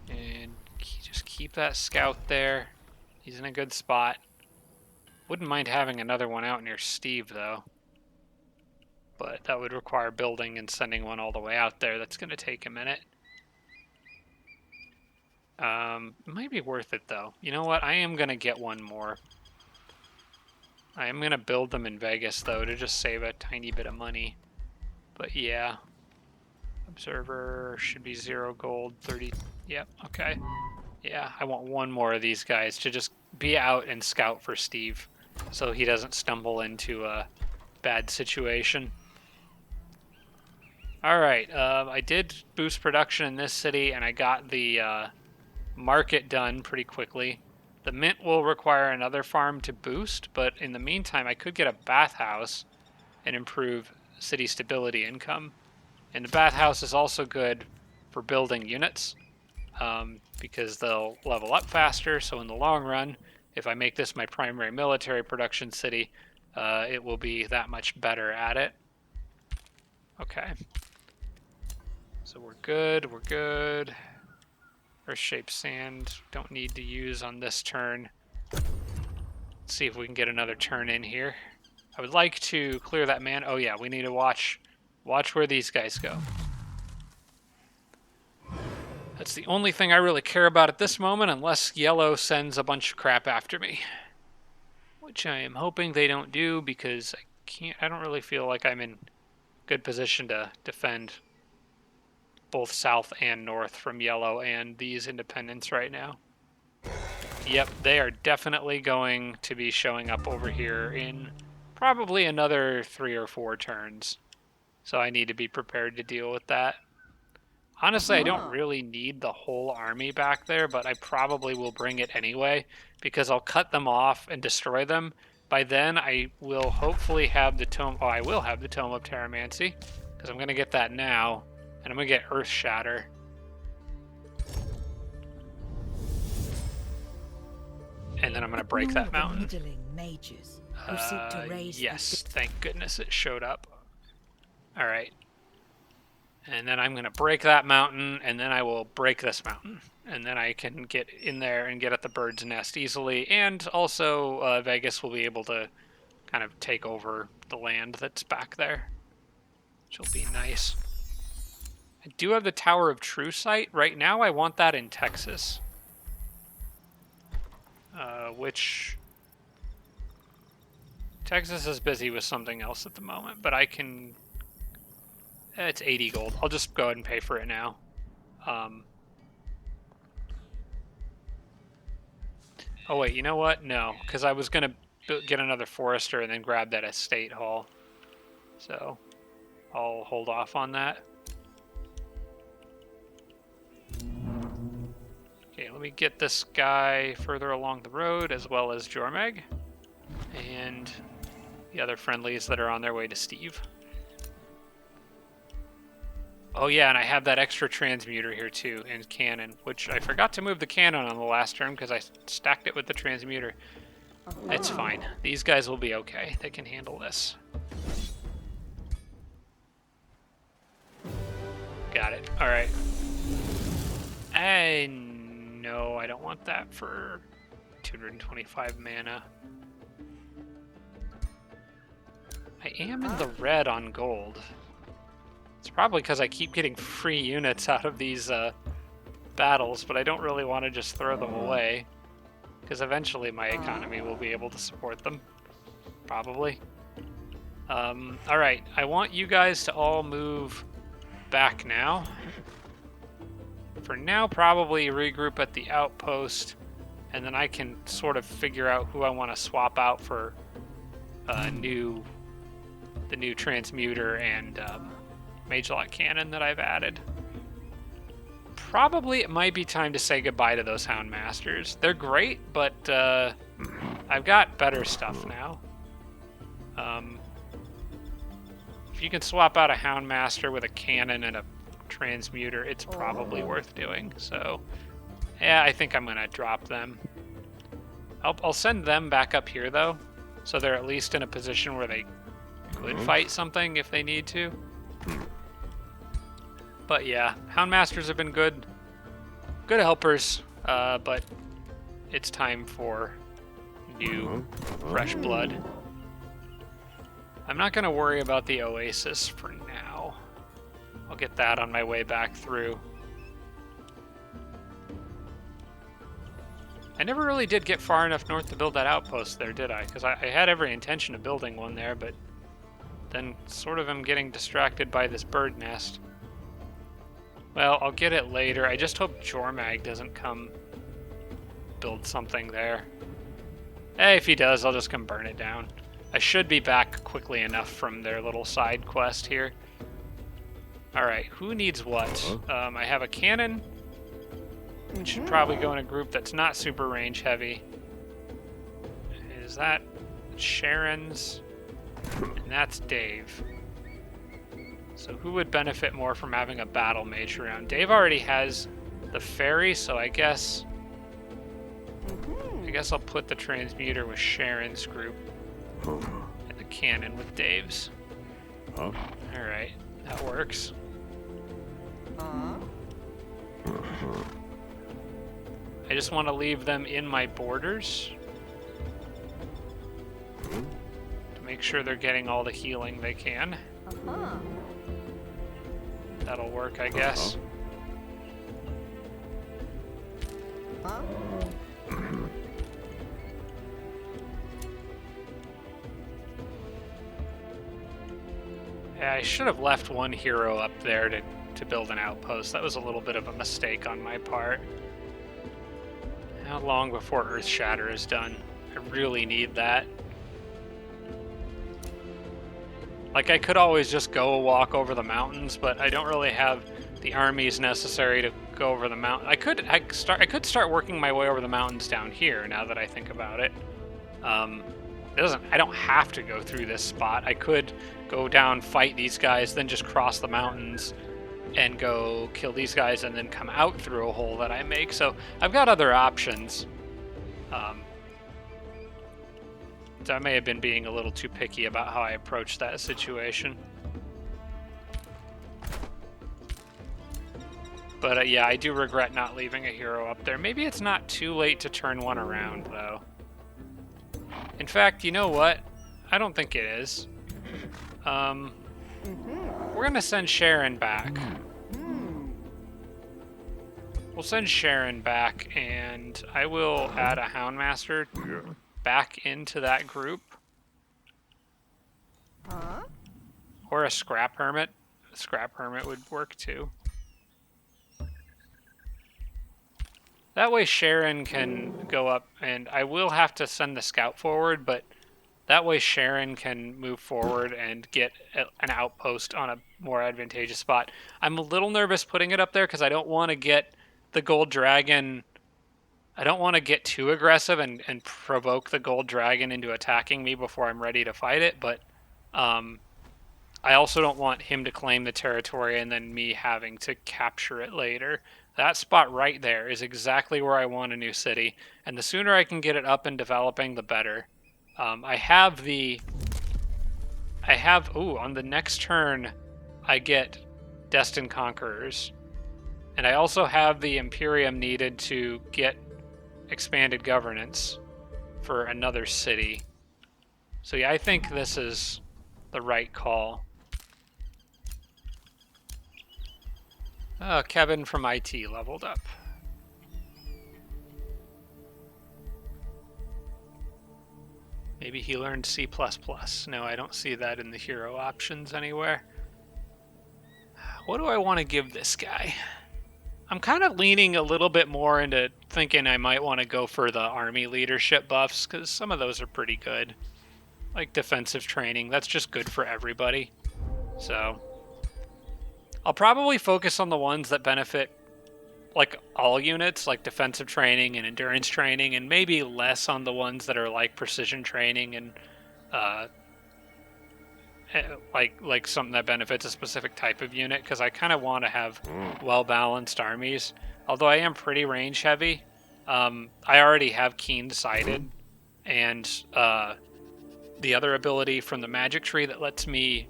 And just keep that scout there. He's in a good spot. Wouldn't mind having another one out near Steve, though. But that would require building and sending one all the way out there. That's going to take a minute. It might be worth it, though. You know what? I am going to get one more. I am going to build them in Vegas, though, to just save a tiny bit of money. But yeah. Observer should be 0 gold, 30... Yep, okay. Yeah, I want 1 more of these guys to just be out and scout for Steve, so he doesn't stumble into a bad situation. Alright, I did boost production in this city, and I got the market done pretty quickly. The mint will require another farm to boost, but in the meantime I could get a bathhouse and improve city stability income. And the bathhouse is also good for building units, because they'll level up faster, so in the long run, if I make this my primary military production city, it will be that much better at it. Okay. So we're good, we're good. Earth-shaped sand, don't need to use on this turn. Let's see if we can get another turn in here. I would like to clear that man. Oh yeah, we need to watch where these guys go. That's the only thing I really care about at this moment, unless yellow sends a bunch of crap after me. Which I am hoping they don't do, because I don't really feel like I'm in good position to defend both south and north from yellow and these independents right now. Yep, they are definitely going to be showing up over here in probably another 3 or 4 turns. So I need to be prepared to deal with that. Honestly, I don't really need the whole army back there, but I probably will bring it anyway, because I'll cut them off and destroy them. By then, I will hopefully have the Tome... Oh, I will have the Tome of Terramancy, because I'm going to get that now, and I'm going to get Earth Shatter. And then I'm going to break that mountain. Mages who seek to raise yes, thank goodness it showed up. All right. And then I'm going to break that mountain, and then I will break this mountain. And then I can get in there and get at the bird's nest easily. And also, Vegas will be able to kind of take over the land that's back there, which will be nice. I do have the Tower of True Sight. Right now, I want that in Texas. Which... Texas is busy with something else at the moment, but I can... It's 80 gold. I'll just go ahead and pay for it now. Oh wait, you know what? No, because I was going to get another forester and then grab that estate hall. So I'll hold off on that. Okay, let me get this guy further along the road, as well as Jormeg. And the other friendlies that are on their way to Steve. Oh yeah, and I have that extra transmuter here too, and cannon, which I forgot to move the cannon on the last turn because I stacked it with the transmuter. It's fine. These guys will be okay. They can handle this. Got it. All right. And no, I don't want that for 225 mana. I am in the red on gold. It's probably because I keep getting free units out of these battles, but I don't really want to just throw them away, because eventually my economy will be able to support them. Probably. Alright, I want you guys to all move back now. For now, probably regroup at the outpost, and then I can sort of figure out who I want to swap out for the new transmuter and Mage Lock Cannon that I've added. Probably it might be time to say goodbye to those Houndmasters. They're great, but I've got better stuff now. If you can swap out a Houndmaster with a cannon and a transmuter, it's probably worth doing. So, yeah, I think I'm going to drop them. I'll send them back up here, though, so they're at least in a position where they could fight something if they need to. But yeah, Houndmasters have been good helpers, but it's time for new, fresh blood. I'm not going to worry about the Oasis for now. I'll get that on my way back through. I never really did get far enough north to build that outpost there, did I? Because I had every intention of building one there, but then sort of am getting distracted by this bird nest. Well, I'll get it later. I just hope Jormag doesn't come build something there. Hey, if he does, I'll just come burn it down. I should be back quickly enough from their little side quest here. Alright, who needs what? I have a cannon. It should probably go in a group that's not super range heavy. Is that Sharon's? And that's Dave. So who would benefit more from having a battle mage around? Dave already has the fairy, so I guess I'll put the transmuter with Sharon's group and the cannon with Dave's. Alright, that works. I just want to leave them in my borders to make sure they're getting all the healing they can. That'll work, I guess. Yeah, I should have left one hero up there to build an outpost. That was a little bit of a mistake on my part. How long before Earth Shatter is done? I really need that. Like, I could always just go walk over the mountains, but I don't really have the armies necessary to go over the mountain. I could start working my way over the mountains down here, now that I think about it. I don't have to go through this spot. I could go down, fight these guys, then just cross the mountains and go kill these guys and then come out through a hole that I make. So I've got other options. So I may have been being a little too picky about how I approached that situation. But yeah, I do regret not leaving a hero up there. Maybe it's not too late to turn one around, though. In fact, you know what? I don't think it is. We're gonna send Sharon back. We'll send Sharon back, and I will add a Houndmaster back into that group. Or a Scrap Hermit. A Scrap Hermit would work too. That way Sharon can go up, and I will have to send the scout forward, but that way Sharon can move forward and get an outpost on a more advantageous spot. I'm a little nervous putting it up there because I don't want to get the gold dragon. I don't want to get too aggressive and provoke the gold dragon into attacking me before I'm ready to fight it, but I also don't want him to claim the territory and then me having to capture it later. That spot right there is exactly where I want a new city, and the sooner I can get it up and developing, the better. On the next turn, I get Destined Conquerors. And I also have the Imperium needed to get expanded governance for another city. So yeah, I think this is the right call. Kevin from IT leveled up. Maybe he learned C++. No, I don't see that in the hero options anywhere. What do I want to give this guy? I'm kind of leaning a little bit more into thinking I might want to go for the army leadership buffs, because some of those are pretty good. Like defensive training, that's just good for everybody. So I'll probably focus on the ones that benefit like all units, like defensive training and endurance training, and maybe less on the ones that are like precision training and like something that benefits a specific type of unit, because I kind of want to have well-balanced armies. Although I am pretty range heavy, I already have keen-sighted, and the other ability from the magic tree that lets me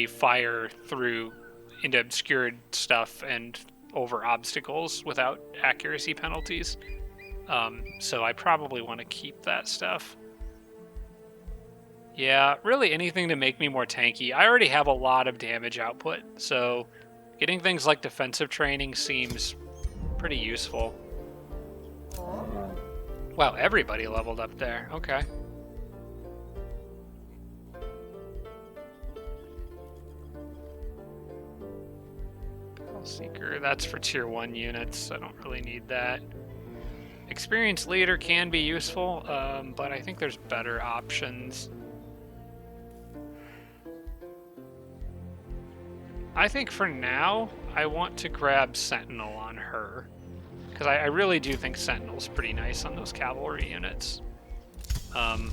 fire through into obscured stuff and over obstacles without accuracy penalties. So I probably want to keep that stuff. Yeah, really anything to make me more tanky. I already have a lot of damage output, so getting things like defensive training seems pretty useful. Wow, everybody leveled up there. Okay. Seeker, that's for tier 1 units. I don't really need that. Experienced leader can be useful, but I think there's better options. I think for now, I want to grab Sentinel on her, because I really do think Sentinel's pretty nice on those cavalry units. The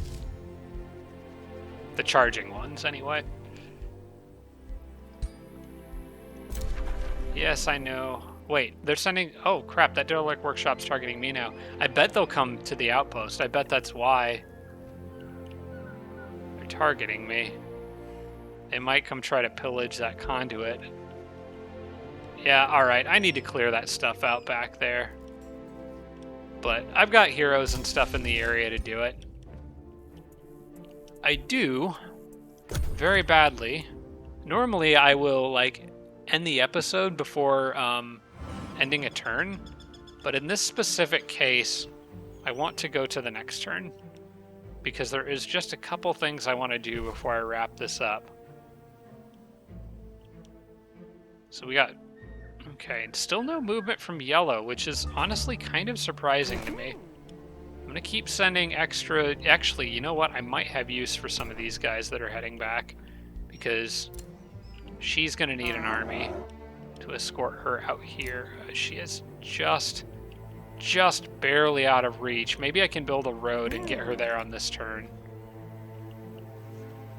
charging ones, anyway. Yes, I know. Wait, they're sending... Oh, crap, that derelict workshop's targeting me now. I bet they'll come to the outpost. I bet that's why they're targeting me. They might come try to pillage that conduit. Yeah, alright, I need to clear that stuff out back there. But I've got heroes and stuff in the area to do it. I do, very badly. Normally I will, like, end the episode before ending a turn, but in this specific case, I want to go to the next turn, because there is just a couple things I want to do before I wrap this up. So we got... Okay, still no movement from yellow, which is honestly kind of surprising to me. I'm going to keep sending extra... Actually, you know what? I might have use for some of these guys that are heading back, because she's going to need an army to escort her out here. She is just barely out of reach. Maybe I can build a road and get her there on this turn.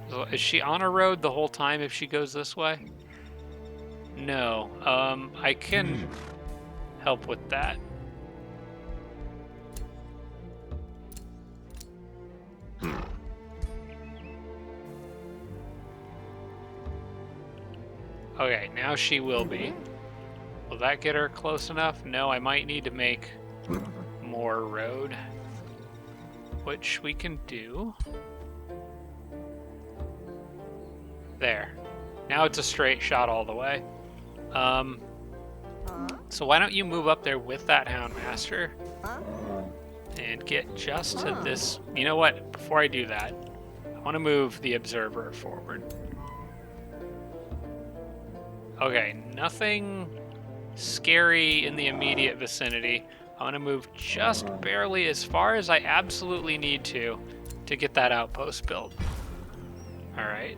So is she on a road the whole time if she goes this way? No. I can help with that. Okay, now she will be. Will that get her close enough? No, I might need to make more road, which we can do. There. Now it's a straight shot all the way. So why don't you move up there with that Houndmaster and get just to this. You know what? Before I do that, I want to move the Observer forward. Okay, nothing scary in the immediate vicinity. I want to move just barely as far as I absolutely need to get that outpost built. Alright.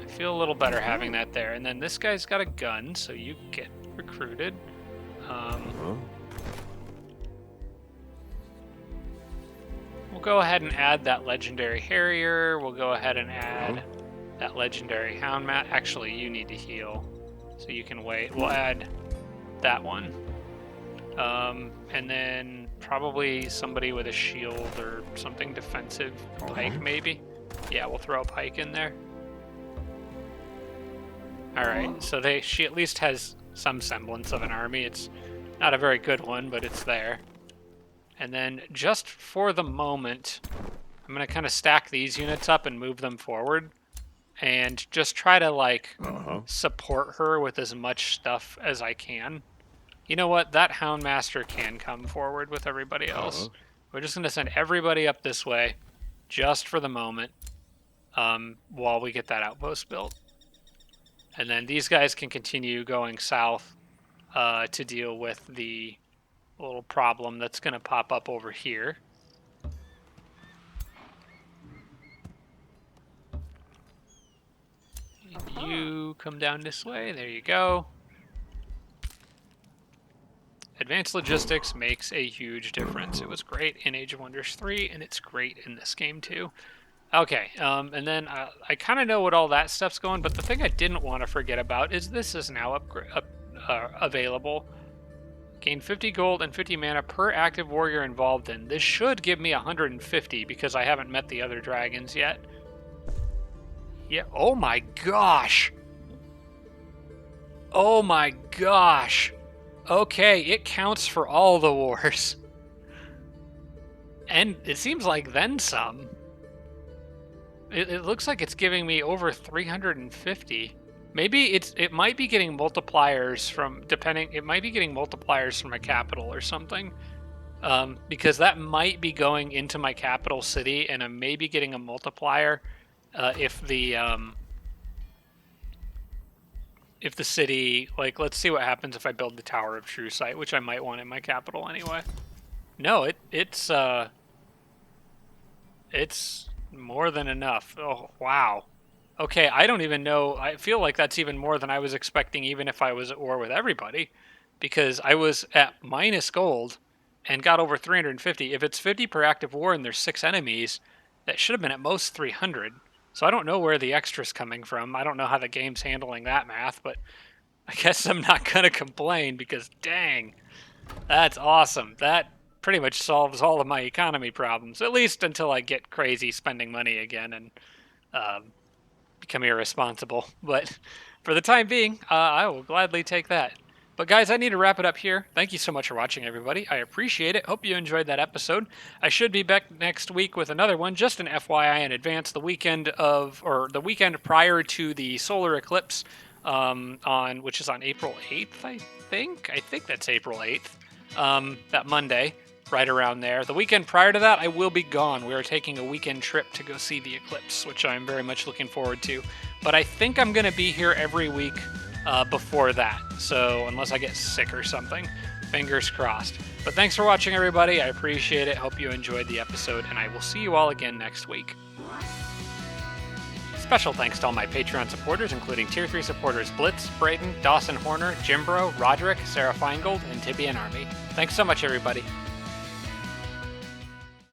I feel a little better having that there. And then this guy's got a gun, so you get recruited. We'll go ahead and add that legendary Harrier. We'll go ahead and add that legendary Houndmat. Actually, you need to heal, so you can wait. We'll add that one. And then probably somebody with a shield or something defensive. Pike, maybe? Yeah, we'll throw a Pike in there. Alright, so she at least has some semblance of an army. It's not a very good one, but it's there. And then just for the moment, I'm going to kind of stack these units up and move them forward. And just try to, like, support her with as much stuff as I can. You know what? That Houndmaster can come forward with everybody else. We're just going to send everybody up this way, just for the moment, while we get that outpost built. And then these guys can continue going south to deal with the little problem that's going to pop up over here. You come down this way. There you go. Advanced logistics makes a huge difference. It was great in Age of Wonders 3, and it's great in this game too. Okay, and then I kind of know what all that stuff's going, but the thing I didn't want to forget about is this is now available. Gain 50 gold and 50 mana per active warrior involved in. This should give me 150 because I haven't met the other dragons yet. Yeah, oh my gosh! Oh my gosh! Okay, it counts for all the wars. And it seems like then some. It looks like it's giving me over 350. Maybe it might be getting multipliers from it might be getting multipliers from a capital or something. Because that might be going into my capital city, and I'm maybe getting a multiplier if the city, like, let's see what happens if I build the Tower of True Sight, which I might want in my capital anyway. No, it's more than enough. Oh, wow. Okay, I don't even know. I feel like that's even more than I was expecting, even if I was at war with everybody, because I was at minus gold and got over 350. If it's 50 per active war and there's 6 enemies, that should have been at most 300. So I don't know where the extra's coming from. I don't know how the game's handling that math, but I guess I'm not going to complain because, dang, that's awesome. That pretty much solves all of my economy problems, at least until I get crazy spending money again and become irresponsible. But for the time being, I will gladly take that. But guys, I need to wrap it up here. Thank you so much for watching, everybody. I appreciate it. Hope you enjoyed that episode. I should be back next week with another one, just an FYI in advance, the weekend prior to the solar eclipse, which is on April 8th, I think. I think that's April 8th, that Monday, right around there. The weekend prior to that, I will be gone. We are taking a weekend trip to go see the eclipse, which I'm very much looking forward to. But I think I'm going to be here every week before that. So unless I get sick or something, fingers crossed. But thanks for watching, everybody. I appreciate it. Hope you enjoyed the episode, and I will see you all again next week. Special thanks to all my Patreon supporters, including Tier 3 supporters Blitz, Braden, Dawson Horner, Jimbro, Roderick, Sarah Feingold, and Tibian Army. Thanks so much, everybody.